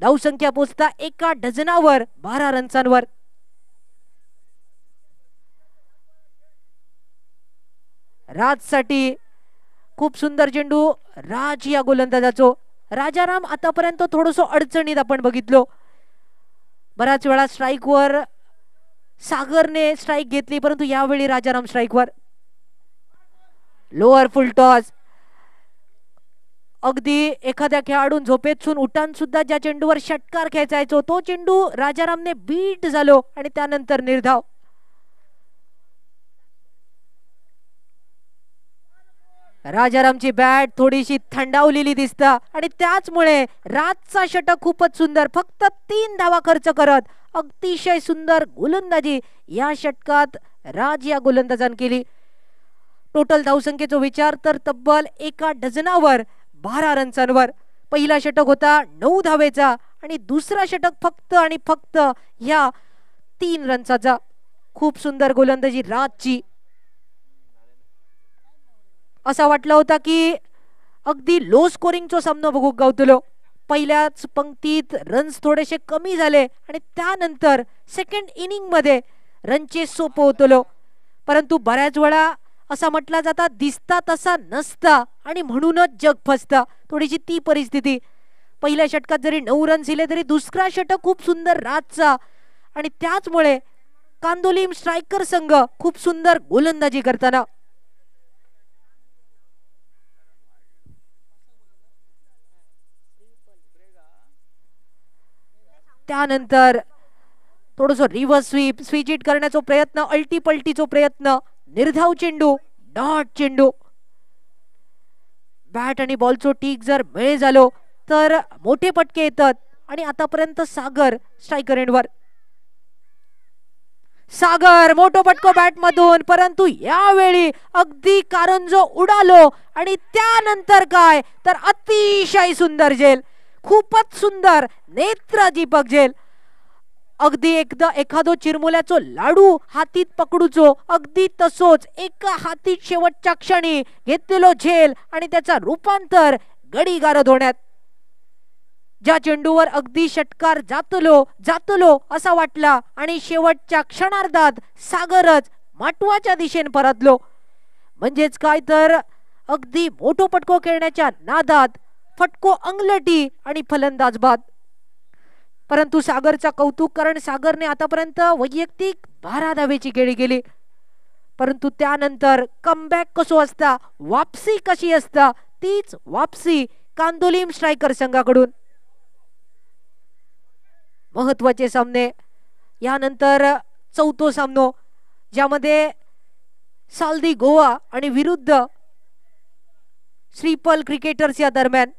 धावसंख्या पोचता 1 डझनावर 12 रन्सांवर. राजसाठी खूप सुंदर चेंडू राज या गोलंदाजाचो. राजाराम आतापर्यंत थोडस अडचणीत आपण बघितलो. बऱ्याच वेळा स्ट्राईकवर सागरने स्ट्राईक घेतली, परंतु यावेळी राजाराम स्ट्राईकवर. Lower full toss. अगदी एखाद्या खेळाडून झोपेतून उठान सुद्धा ज्या चेंडूवर षटकार खेचायचो तो चेंडू राजारामने बीट झालो आणि त्यानंतर निर्धाव. राजारामची बॅट थोडीशी थंडावलेली दिसता आणि त्याचमुळे राजचा षटक खूपच सुंदर. फक्त 3 धावा खर्च करत अतिशय सुंदर गोलंदाजी या षटकात राज या गोलंदाजाने केली. टोटल धावसंख्येचा विचार तर तब्बल 1 डझनावर 12 रन्सांवर. पहिला षटक होता 9 धावेचा आणि दुसरा षटक फक्त आणि फक्त या 3 रन्साचा. खूप सुंदर गोलंदाजी राजची. असा वाटला होता की अगदी लो स्कोरिंगचा सामना बघू गावतलो. पहिल्याच पंक्तीत रन्स थोडेसे कमी झाले आणि त्यानंतर सेकंड इनिंग मध्ये रनचे सोप होतलो. परंतु बऱ्याच वेळा असा म्हटला जाता दिसता तसा नसता आणि म्हणूनच जग फसता. थोडीशी ती परिस्थिती. पहिल्या षटकात जरी 9 रन दिले तरी दुसरा षटक खूप सुंदर राजचा आणि त्याचमुळे कांदोलीम स्ट्रायकर संघ खूप सुंदर गोलंदाजी करताना. त्यानंतर थोडस रिव्हर्स स्वीप, स्विच हिट करण्याचा प्रयत्न, अल्टी पलटीचा प्रयत्न, निर्धाव चेंडू, डॉट चेंडू. बॅट आणि बॉलचो टीक जर मेळ झालो तर मोठे पटके येतात आणि आतापर्यंत सागर स्ट्रायकर एंडवर. सागर मोठो पटको बॅट मधून, परंतु यावेळी अगदी कारंजो उडालो आणि त्यानंतर काय तर अतिशय सुंदर झेल. खूपच सुंदर नेत्र दीपक झेल. अगदी एकदा एखादो चिरमुल्याचो लाडू हातीत पकडूचो अगदी तसोच एका हातीत शेवटच्या क्षणी घेतलेलो झेल आणि त्याचा रूपांतर गडी गारद होण्यात. ज्या चेंडूवर अगदी षटकार जातलो असा वाटला आणि शेवटच्या क्षणार्धात सागरच माटवाच्या दिशेने परतलो. म्हणजेच काय तर अगदी मोठो पटको खेळण्याच्या नादात फटको अंगलटी आणि फलंदाज बाद. परंतु सागरचा कौतुक, कारण सागरने आतापर्यंत वैयक्तिक 12 धावेची खेळी केली. परंतु त्यानंतर कमबॅक कसो असता, वापसी कशी असता, तीच वापसी कांदोलीम स्ट्रायकर संघाकडून. महत्वाचे सामने यानंतर चौथो सामनो ज्यामध्ये साल्दी गोवा आणि विरुद्ध श्रीपल क्रिकेटर्स या दरम्यान.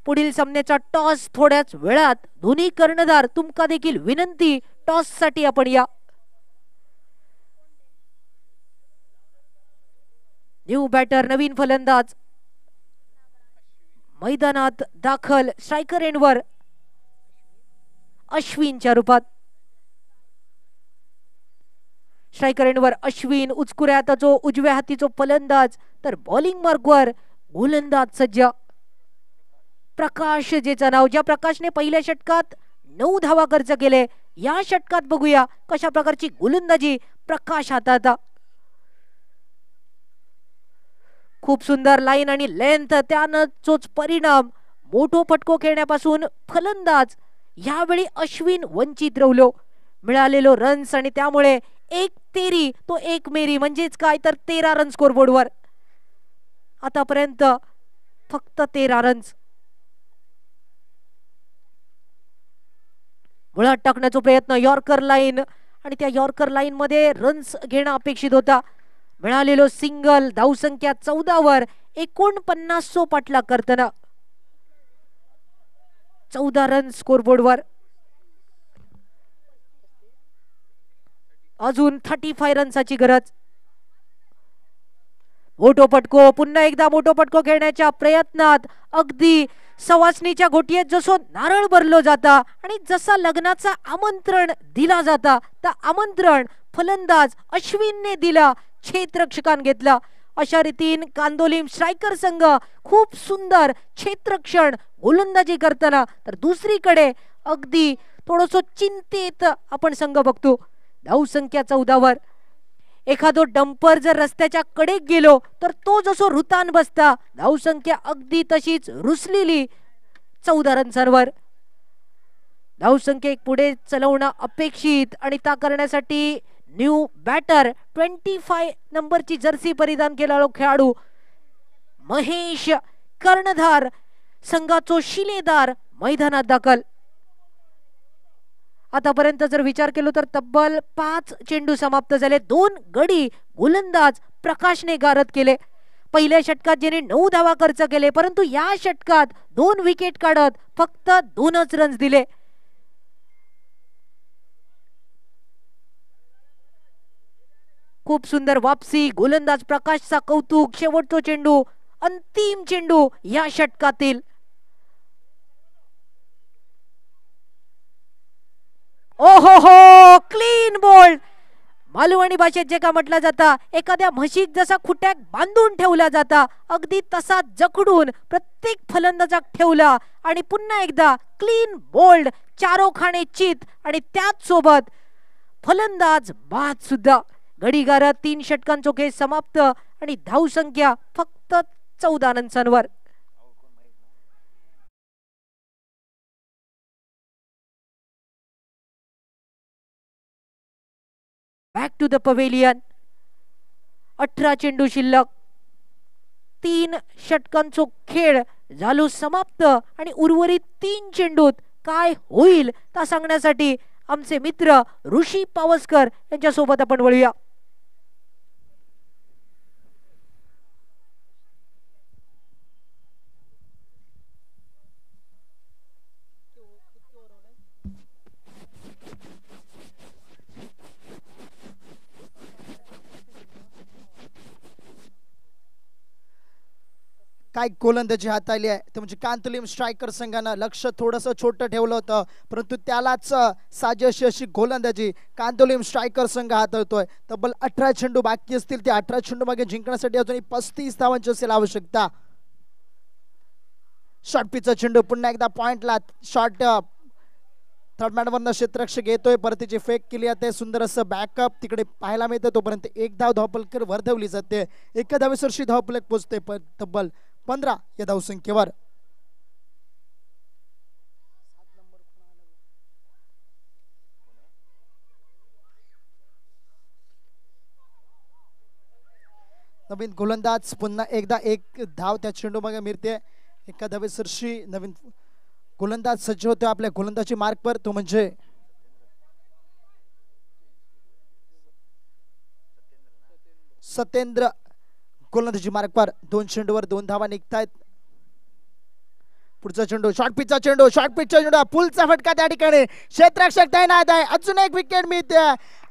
पुढील सामन्याचा टॉस थोड्याच वेळात. दोन्ही कर्णधार तुमका देखील विनंती टॉस साठी आपण या. न्यू बॅटर नवीन फलंदाज मैदानात दाखल. स्ट्रायकर एंडवर अश्विनच्या रूपात. स्ट्रायकर एंडवर अश्विन. उचकुऱ्या हाताचो उजव्या हातीचो फलंदाज तर बॉलिंग मार्कवर गोलंदाज सज्ज प्रकाश, जेचं नाव ज्या प्रकाशने पहिल्या षटकात 9 धावा खर्च केले, या षटकात बघूया कशा प्रकारची गोलंदाजी प्रकाश हाताळता. खूप सुंदर लाईन आणि लेंथ, त्यानंच परिणाम मोठो फटको खेळण्यापासून फलंदाज यावेळी अश्विन वंचित राहिलो. मिळालेलो रन्स आणि त्यामुळे एक तेरी तो एक मेरी, म्हणजेच काय तर 13 रन स्कोरबोर्डवर. आतापर्यंत फक्त 13 रन्स. मुळात टाकण्याचा प्रयत्न, यॉर्कर लाईन, आणि त्या यॉर्कर लाईन मध्ये रन्स घेणं अपेक्षित होता. मिळालेलो सिंगल, धावसंख्या 14 वर 49 पाठलाग करताना 14 रन स्कोरबोर्डवर. अजून 35 रन्साची गरज. मोठो पटको, पुन्हा एकदा मोठो पटको खेळण्याच्या प्रयत्नात अगदी सवासणीच्या घोटीत जसं नारळ भरलो जाता आणि जसा लग्नाचा आमंत्रण दिला जाता, त्या आमंत्रण फलंदाज अश्विनने दिला, क्षेत्ररक्षकान घेतला. अशा रीतीन कांदोलीम स्ट्रायकर संघ खूप सुंदर क्षेत्ररक्षण गोलंदाजी करताना, तर दुसरीकडे अगदी थोडंसं चिंतेत आपण संघ बघतो. धावसंख्या 14 वर. एखादो डंपर जर रस्त्याच्या कडेक गेलो तर तो जसो रुतान बसता, धावसंख्या अगदी तशीच रुसलेली 14 रन्सांवर. धावसंख्येक पुढे चलवणं अपेक्षित, आणि त्या करण्यासाठी न्यू बॅटर 25 नंबरची जर्सी परिधान केलेला खेळाडू महेश कर्णधार, संघाचो शिलेदार, मैदानात दाखल. आतापर्यंत जर विचार केलो तर तब्बल 5 चेंडू समाप्त झाले. 2 गडी गोलंदाज प्रकाशने गारद केले. पहिल्या षटकात ज्याने 9 धावा खर्च केले, परंतु या षटकात 2 विकेट काढत फक्त 2च रन्स दिले. खूप सुंदर वापसी, गोलंदाज प्रकाशचा कौतुक. शेवटचा चेंडू, अंतिम चेंडू या षटकातील. ओहो हो, क्लीन बोल्ड. मालवणी भाषेत जे का म्हटलं जाता, एखाद्या म्हशीक जसा खुट्याक बांधून ठेवला जाता, अगदी तसा जखडून प्रत्येक फलंदाजाक ठेवला आणि पुन्हा एकदा क्लीन बोल्ड, चारोखाने चित, आणि त्याच सोबत फलंदाज बाद सुद्धा. घडीगारात 3 षटकांचो खेळ समाप्त आणि धावसंख्या फक्त 14 रन्सांवर. Back to the pavilion. 18 चेंडू शिल्लक. 3 षटकांचो खेळ झालो समाप्त, आणि उर्वरित 3 चेंडूत काय होईल ता सांगण्यासाठी आमचे मित्र ऋषी पावसकर यांच्या सोबत आपण वळूया. काय गोलंदाजी हाताळली आहे ते म्हणजे कांतोलीम स्ट्रायकर संघानं लक्ष थोडंसं छोटं ठेवलं होतं, परंतु त्यालाच साजेशी अशी गोलंदाजी कांतोलीम स्ट्रायकर संघ हाताळतोय. तब्बल 18 चेंडू बाकी असतील. त्या 18 चेंडू मागे जिंकण्यासाठी अजूनही 35 धावांची असेल आवश्यकता. शॉर्ट पिचचा चेंडू पुन्हा एकदा पॉइंटला. शॉर्ट थर्ड मॅनवरनं क्षेत्ररक्षक येतोय, परत त्याची फेक केली जाते. सुंदर असं बॅकअप तिकडे पाहायला मिळतं. तोपर्यंत एक धाव धावपलकर वर्धवली जाते. एका धावेसरशी धावपलक पोहोचते तब्बल 15 या धावसंख्येवर. नवीन गोलंदाज पुन्हा एकदा एक धाव त्या चेंडू मागे मिळते. एका धावेसरशी नवीन गोलंदाज सज्ज होतो आपल्या गोलंदाजी मार्कवर, तो म्हणजे सत्येंद्र. गोलंदाजी मार्कवर 2 चेंडूवर 2 धावा निघतायत. पुढचा चेंडू शॉर्ट पिचचा चेंडू. शॉर्ट पिचचा चेंडू, पुलचा फटका त्या ठिकाणी. क्षेत्ररक्षक तैनात आहे. अजून एक विकेट मिळते.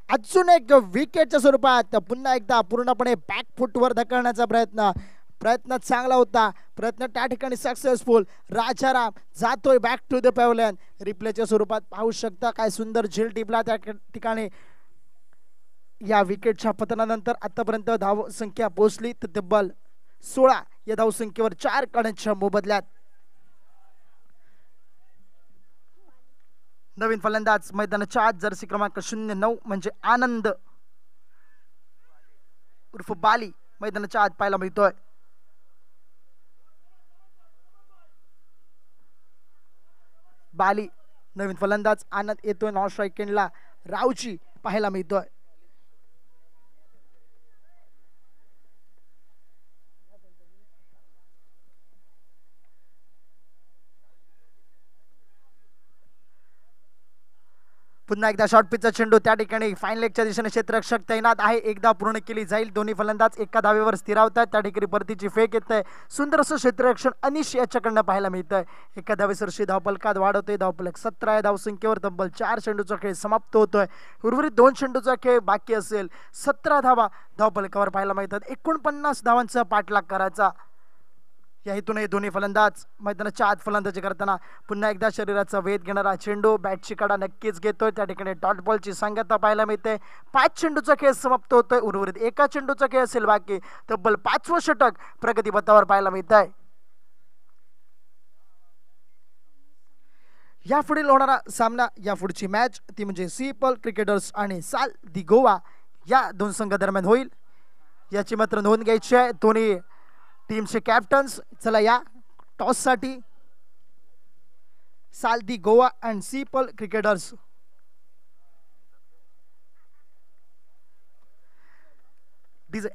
अजून एक विकेटच्या स्वरूपात. पुन्हा एकदा पूर्णपणे बॅक फुटवर ढकलण्याचा प्रयत्न चांगला होता. प्रयत्न त्या ठिकाणी सक्सेसफुल. राजाराम जातोय बॅक टू द पॅव्हलियन. रिप्लेच्या स्वरूपात पाहू शकता काय सुंदर झेल टिपला त्या ठिकाणी. या विकेटच्या पतनानंतर आतापर्यंत धाव संख्या पोहोचली तर तब्बल 16 या धावसंख्येवर 4 गड्यांच्या मोबदल्यात. नवीन फलंदाज मैदानाच्या आत जर्सी क्रमांक 09 म्हणजे आनंद उर्फ बाली मैदानाच्या आत पाहायला मिळतोय. बाली नवीन फलंदाज. आनंद येतोय नॉन स्ट्राईक एंडला. रावची पाहायला मिळतोय. पुन्हा एकदा शॉर्ट पिचचा चेंडू त्या ठिकाणी फाईन लेगच्या दिशेने क्षेत्ररक्षक तैनात आहे. एकदा पूर्ण केली जाईल. दोन्ही फलंदाज एका धावेवर स्थिरावतात. त्या ठिकाणी परतीची फेक येत आहे. सुंदर असं क्षेत्ररक्षण अनिश याच्याकडनं पाहायला मिळतंय. एका धावेसरशी धावफलकात वाढ होते. धावफलक 17 या धावसंख्येवर तब्बल 4 चेंडूचा खेळ समाप्त होतोय. उर्वरित 2 चेंडूचा खेळ बाकी असेल. 17 धावा धावफलकावर पाहायला मिळतात. 49 धावांचा पाठलाग करायचा. या हेतूने दोन्ही फलंदाज मैदानाच्या आत फलंदाजी करताना पुन्हा एकदा शरीराचा वेध घेणारा चेंडू बॅटची कडा नक्कीच घेतोय. त्या ठिकाणी डॉट बॉलची सांगता पाहायला मिळते. 5 चेंडूचा खेळ समाप्त होतोय. उर्वरित एका चेंडूचा खेळ असेल बाकी. तब्बल 5वं षटक प्रगतीपथावर पाहायला मिळत आहे. यापुढील होणारा सामना, यापुढची मॅच ती म्हणजे सीपल क्रिकेटर्स आणि साल दी गोवा या दोन संघादरम्यान होईल. याची मात्र नोंद घ्यायची आहे. दोन्ही टीमचे कॅप्टन्स चला या टॉस साठी. साल दी गोवा अँड सीपल क्रिकेटर्स. डीजे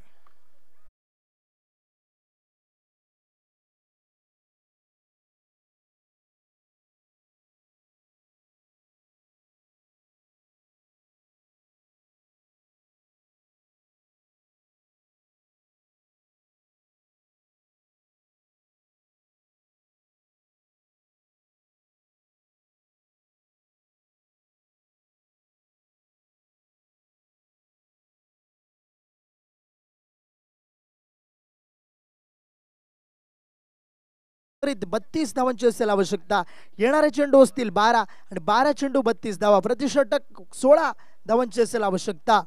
त्वरित 32 धावांची असेल आवश्यकता. येणारे चेंडू असतील 12 आणि 12 चेंडू 32 धावा. प्रतिषटक 16 धावांची असेल आवश्यकता.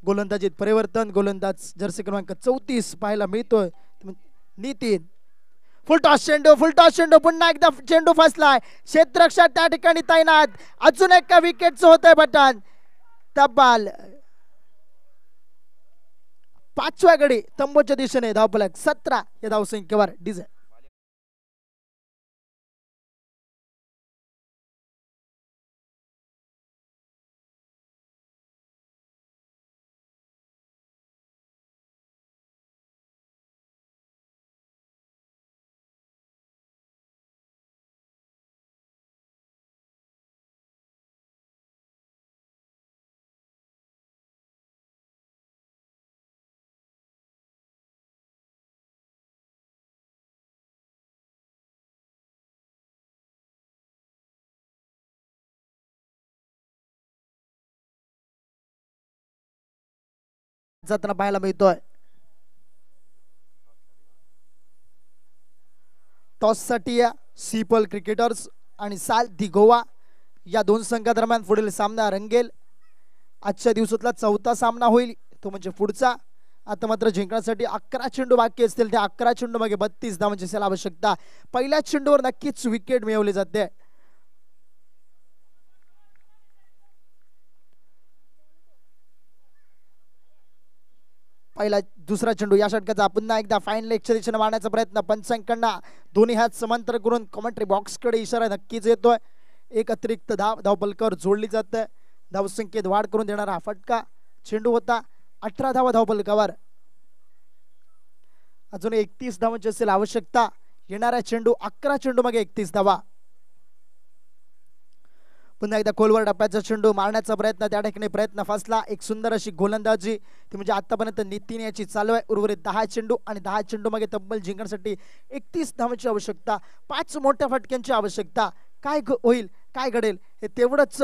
गोलंदाजीत परिवर्तन. गोलंदाज जर्सी क्रमांक 34 पाहायला मिळतोय नितीन. फुलटॉस चेंडू, फुलटॉस चेंडू. पुन्हा एकदा चेंडू फसलाय. क्षेत्ररक्षक त्या ठिकाणी तैनात. अजून एका विकेटचं होतंय बटन. तब्बल 5व्या गडी तंबूच्या दिशेने धावफलक 17 या धावसंख्येवर. डीजे जाताना पाहायला मिळतोय. टॉस साठी सीपल क्रिकेटर्स आणि साल दी गोवा या दोन संघादरम्यान पुढील सामना रंगेल. आजच्या दिवसातला 4था सामना होईल, तो म्हणजे पुढचा. आता मात्र जिंकण्यासाठी 11 चेंडू बाकी असतील. त्या 11 चेंडू मागे 32 धावांची असेल आवश्यकता. पहिल्या चेंडूवर नक्कीच विकेट मिळवली जाते. पहिला दुसरा चेंडू या षटकाचा पुन्हा एकदा फाईन लेगच्या दिशेने मारण्याचा प्रयत्न. पंचांकडनं दोन्ही हात समांतर करून कॉमेंट्री बॉक्स कडे इशारा नक्कीच येतोय. एक अतिरिक्त धावफलकावर जोडली जाते. धावसंख्येत वाढ करून देणारा फटका चेंडू होता. 18 धावा धावफलकावर. अजून 31 धावांची असेल आवश्यकता. येणारा चेंडू 11 चेंडू मागे 31 धावा. पुन्हा एकदा खोलवर टप्प्याचा चेंडू मारण्याचा प्रयत्न. त्या ठिकाणी प्रयत्न फसला. एक सुंदर अशी गोलंदाजी ती म्हणजे आतापर्यंत नितीन याची चालू आहे. उर्वरित 10 चेंडू आणि 10 चेंडू मागे तब्बल जिंकण्यासाठी 31 धावांची आवश्यकता. 5 मोठ्या फटक्यांची आवश्यकता. काय होईल, काय घडेल हे तेवढंच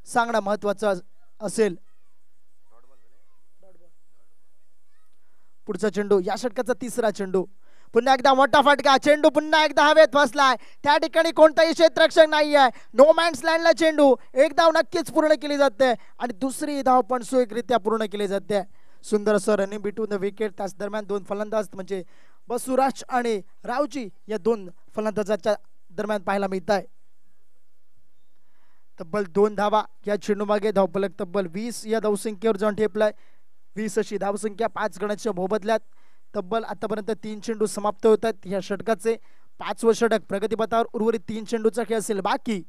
सांगणं महत्वाचं असेल. पुढचा चेंडू या षटकाचा तिसरा चेंडू. पुन्हा एकदा मोठा फटका. चेंडू पुन्हा एकदा हवेत फसलाय. त्या ठिकाणी कोणताही क्षेत्ररक्षक नाही आहे. नो मॅन्स लँडला चेंडू. एक धाव नक्कीच पूर्ण केली जाते आणि दुसरी धाव पण सुयोग्यरित्या पूर्ण केली जाते. सुंदर असं रनिंग बिटवीन द विकेट. त्याच दरम्यान दोन फलंदाज म्हणजे बसुराज आणि रावजी या दोन फलंदाजाच्या दरम्यान पाहायला मिळत आहे. तब्बल 2 धावा या चेंडू मागे. धावफलक तब्बल 20 या धावसंख्येवर जाऊन ठेपलाय. 20 अशी धावसंख्या 5 गणाच्या मोबदल्यात. तब्बल आतापर्यंत 3 चेंडू समाप्त होतात या षटकाचे. 5वं षटक प्रगतीपथावर. उर्वरित 3 चेंडूचा खेळ असेल बाकी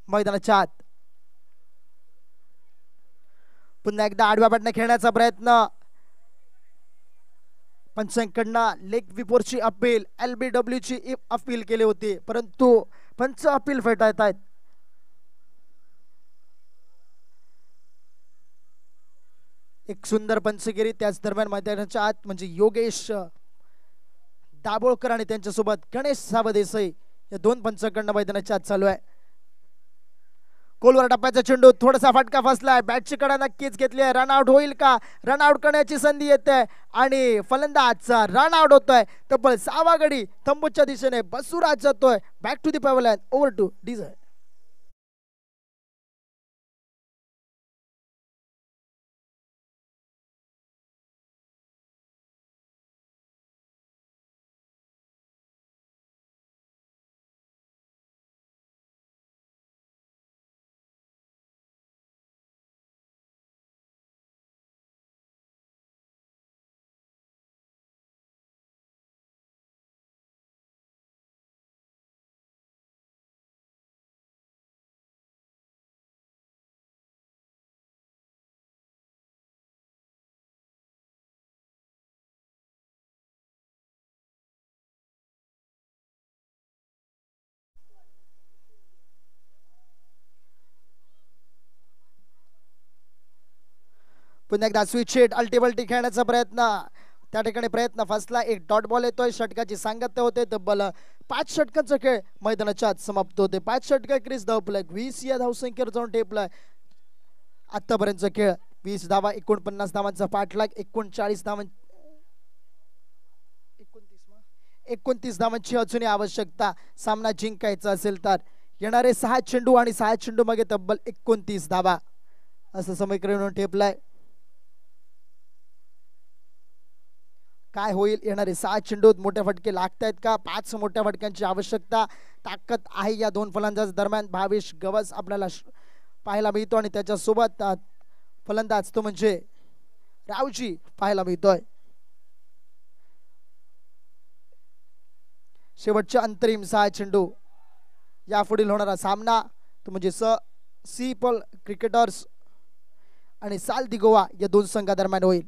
मैदानाच्या आत. पुन्हा एकदा आडव्या बॅटने खेळण्याचा प्रयत्न. पंचांकडनं लेग विपोरची अपील, LBW ची अपील केली होती, परंतु पंच अपील फेटाळत आहेत. एक सुंदर पंचगिरी. त्याच दरम्यान मैदानाच्या आत म्हणजे योगेश दाभोळकर आणि त्यांच्यासोबत गणेश सावदेसाई या दोन पंचांकडनं मैदानाच्या आत चालू आहे. कोलवर टप्प्याचा चेंडू थोडासा फटका फसलाय. बॅटची कडा नक्कीच घेतली आहे. रनआउट होईल का? रनआउट करण्याची संधी येते आणि फलंदाजचा रनआउट होतोय. तब्बल 6वा गडी तंबूच्या दिशेने बसुराज जातोय. Back to the pavilion. Over to डीझल. पुन्हा एकदा स्विच हिट अल्टीबल्टी खेळण्याचा प्रयत्न. त्या ठिकाणी प्रयत्न फसला. एक डॉट बॉल येतोय. षटकाची सांगत्य होते. तब्बल 5 षटकांचा खेळ मैदानाच्या आत समाप्त होते. 5 षटक क्रिस धावपलक 20 या धावसंख्येवर जाऊन टेपलाय आतापर्यंतचा खेळ. 20 धावा 49 धावांचा पाठलाग. 29 धावांची अजूनही आवश्यकता सामना जिंकायचा असेल तर. येणारे 6 चेंडू आणि 6 चेंडू मागे तब्बल 29 धावा असं समीकरण ठेपलाय. काय होईल? येणारे 6 चेंडूत मोठे फटके लागतायत का? 5 मोठ्या फटक्यांची आवश्यकता ताकद आहे या दोन फलंदाज दरम्यान. भावेश गवस आपल्याला पाहायला मिळतो आणि त्याच्यासोबत फलंदाज तो म्हणजे रावजी पाहायला मिळतोय. शेवटचे अंतरिम 6 चेंडू. यापुढील होणारा सामना तो म्हणजे सीपल क्रिकेटर्स आणि साल दी गोवा या दोन संघादरम्यान होईल.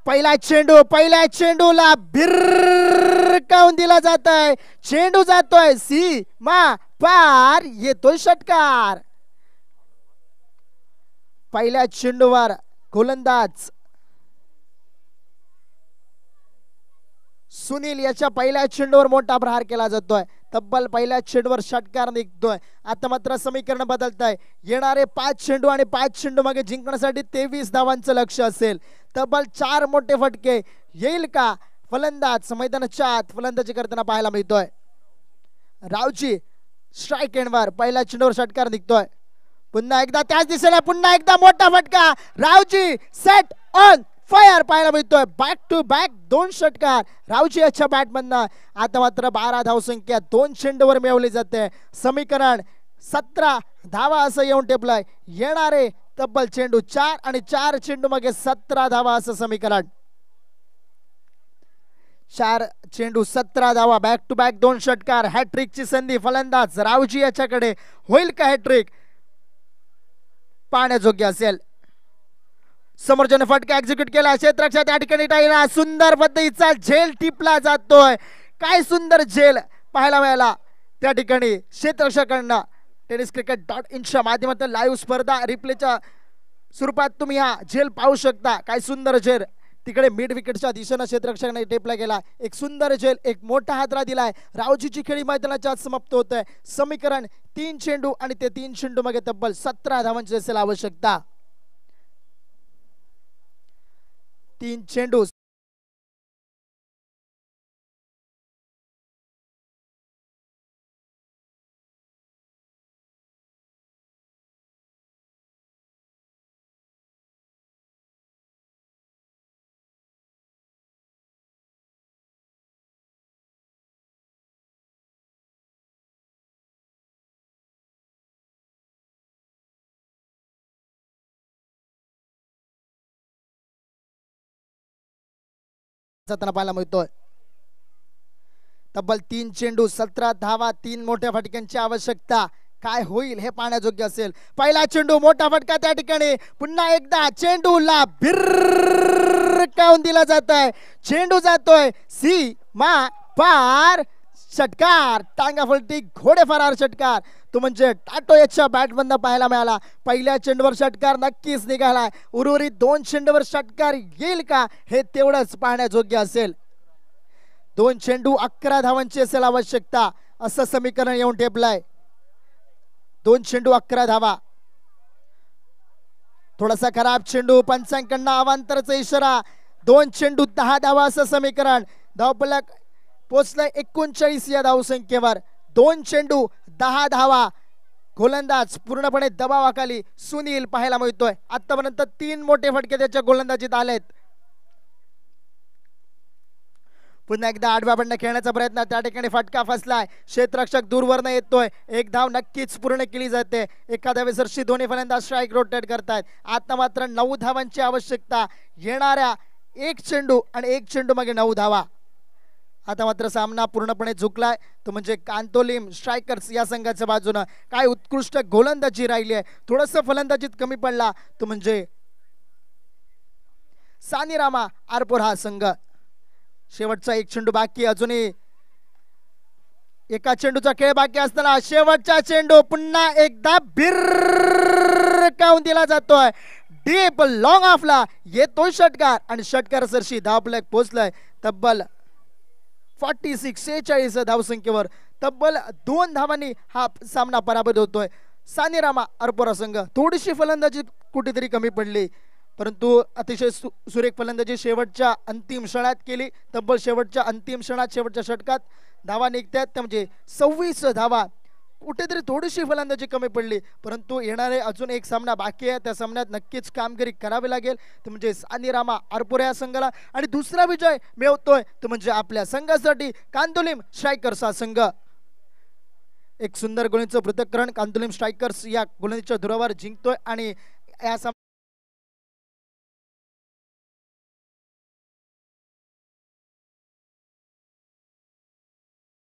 पहिल्या चेंडूला भिरकावून दिला जात आहे. चेंडू जातोय सीमा पार. येतोय षटकार. पहिल्या चेंडूवर गोलंदाज सुनील याच्या पहिल्या चेंडूवर मोठा प्रहार केला जातोय. तब्बल पहिल्या चेंडूवर षटकार निघतोय. आता मात्र समीकरण बदलत आहे. येणारे 5 चेंडू आणि 5 चेंडू मागे जिंकण्यासाठी 23 धावांचं लक्ष असेल. तब्बल 4 मोठे फटके येईल का? फलंदाज मैदानाच्या आत फलंदाजी करताना पाहायला मिळतोय. रावजी स्ट्राईक एंडवर पहिल्या चेंडूवर षटकार निघतोय. पुन्हा एकदा त्याच दिशेला पुन्हा एकदा मोठा फटका. रावजी सेट ऑन फायर पाहायला मिळतोय. बॅक टू बॅक 2 षटकार रावजी याच्या बॅटमधनं. आता मात्र 12 धावसंख्या 2 चेंडूवर मिळवली जाते. समीकरण 17 धावा असं येऊन टेपलंय. येणारे तब्बल चेंडू 4 आणि 4 चेंडू मागे 17 धावा असं समीकरण. 4 चेंडू 17 धावा. बॅक टू बॅक 2 षटकार. हॅट्रिकची संधी फलंदाज रावजी याच्याकडे. होईल का हॅट्रिक? पाहण्याजोग्य असेल. समोरच्याने फटका एक्झिक्यूट केला. क्षेत्ररक्षक त्या ठिकाणी टाळला. सुंदर पद्धतीचा झेल टिपला जातोय. काय सुंदर झेल पाहायला मिळाला त्या ठिकाणी क्षेत्ररक्षकांना. टेनिस क्रिकेट .inच्या माध्यमातून लाईव्ह स्पर्धा रिप्लेच्या स्वरूपात तुम्ही हा झेल पाहू शकता. काय सुंदर झेल तिकडे मिड विकेटच्या दिशेनं क्षेत्ररक्षकाने टेपला गेला. एक सुंदर झेल, एक मोठा हादरा दिलाय. रावजीची खेळी मैदानाच्या आत समाप्त होत आहे. समीकरण 3 चेंडू आणि ते 3 चेंडू मागे तब्बल 17 धावांची असेल आवश्यकता. 3 चेंडू जाताना पाहायला मिळतोय. तब्बल 3 चेंडू 17 धावा 3 मोठ्या फटक्यांची आवश्यकता. काय होईल हे पाहण्याजोग्य असेल. पहिला चेंडू मोठा फटका त्या ठिकाणी. पुन्हा एकदा चेंडूला भिरकावून दिला जात आहे. चेंडू जातोय सीमा पार. षटकार टांगा फलटी घोडे फरार षटकार तो म्हणजे टाटो याच्या बॅटमधून पाहायला मिळाला. पहिल्या चेंडूवर षटकार नक्कीच निघालाय. उर्वरित 2 चेंडूवर षटकार येईल का हे तेवढंच पाहण्याजोग्य असेल. 2 चेंडू 11 धावांची असेल आवश्यकता असं समीकरण येऊन ठेपलंय. 2 चेंडू 11 धावा. थोडासा खराब चेंडू पंचांकडनं अवांतरचा इशारा. 2 चेंडू 10 धावा असं समीकरण. धावफलक पोचलाय 39 या धावसंख्येवर. 2 चेंडू 10 धावा. गोलंदाज पूर्णपणे दबावाखाली सुनील पाहायला मिळतोय. आतापर्यंत 3 मोठे फटके त्याच्या गोलंदाजीत आलेत. पुन्हा एकदा आडव्या बंड खेळण्याचा प्रयत्न. त्या ठिकाणी फटका फसलाय. क्षेत्ररक्षक दूरवरनं येतोय. एक धाव नक्कीच पूर्ण केली जाते. एखाद्या वेळेस दोन्ही फलंदाज स्ट्राईक रोटेट करतायत. आता मात्र 9 धावांची आवश्यकता. येणाऱ्या 1 चेंडू आणि 1 चेंडू मागे 9 धावा. आता मात्र सामना पूर्णपणे झुकलाय. तो म्हणजे कांतोलीम स्ट्रायकर्स या संघाच्या बाजूनं. काय उत्कृष्ट गोलंदाजी राहिली आहे. थोडंसं फलंदाजीत कमी पडला तो म्हणजे सानिरामा आरपोर हा संघ. शेवटचा 1 चेंडू बाकी. अजूनही एका चेंडूचा खेळ बाकी असताना शेवटचा चेंडू पुन्हा एकदा भिरकावून दिला जातोय. डीप लॉंग ऑफला येतोय षटकार आणि षटकार सरशी धावफलक पोहोचलाय. तब्बल 46 धावसंख्येवर तब्बल 2 धावांनी हा सामना पराभूत होतोय. सानिरामा अरपोरा संघ थोडीशी फलंदाजी कुठेतरी कमी पडली परंतु अतिशय सुरेख फलंदाजी शेवटच्या अंतिम क्षणात केली. तब्बल शेवटच्या अंतिम क्षणात शेवटच्या षटकात धावा निघतात. त्या म्हणजे 26 धावा. कुठेतरी थोडीशी फलंदाजी कमी पडली परंतु येणारे अजून एक सामना बाकी आहे. त्या सामन्यात नक्कीच कामगिरी करावी लागेल. ते म्हणजे सानिरामा अरपोरा या संघाला. आणि दुसरा विजय मिळवतोय तो म्हणजे आपल्या संघासाठी कांतोलीम स्ट्रायकर्स हा संघ. एक सुंदर गोलंदाजीचं पृथक्करण कांतोलीम स्ट्रायकर्स या गोलंदाजीच्या धुरावर जिंकतोय आणि या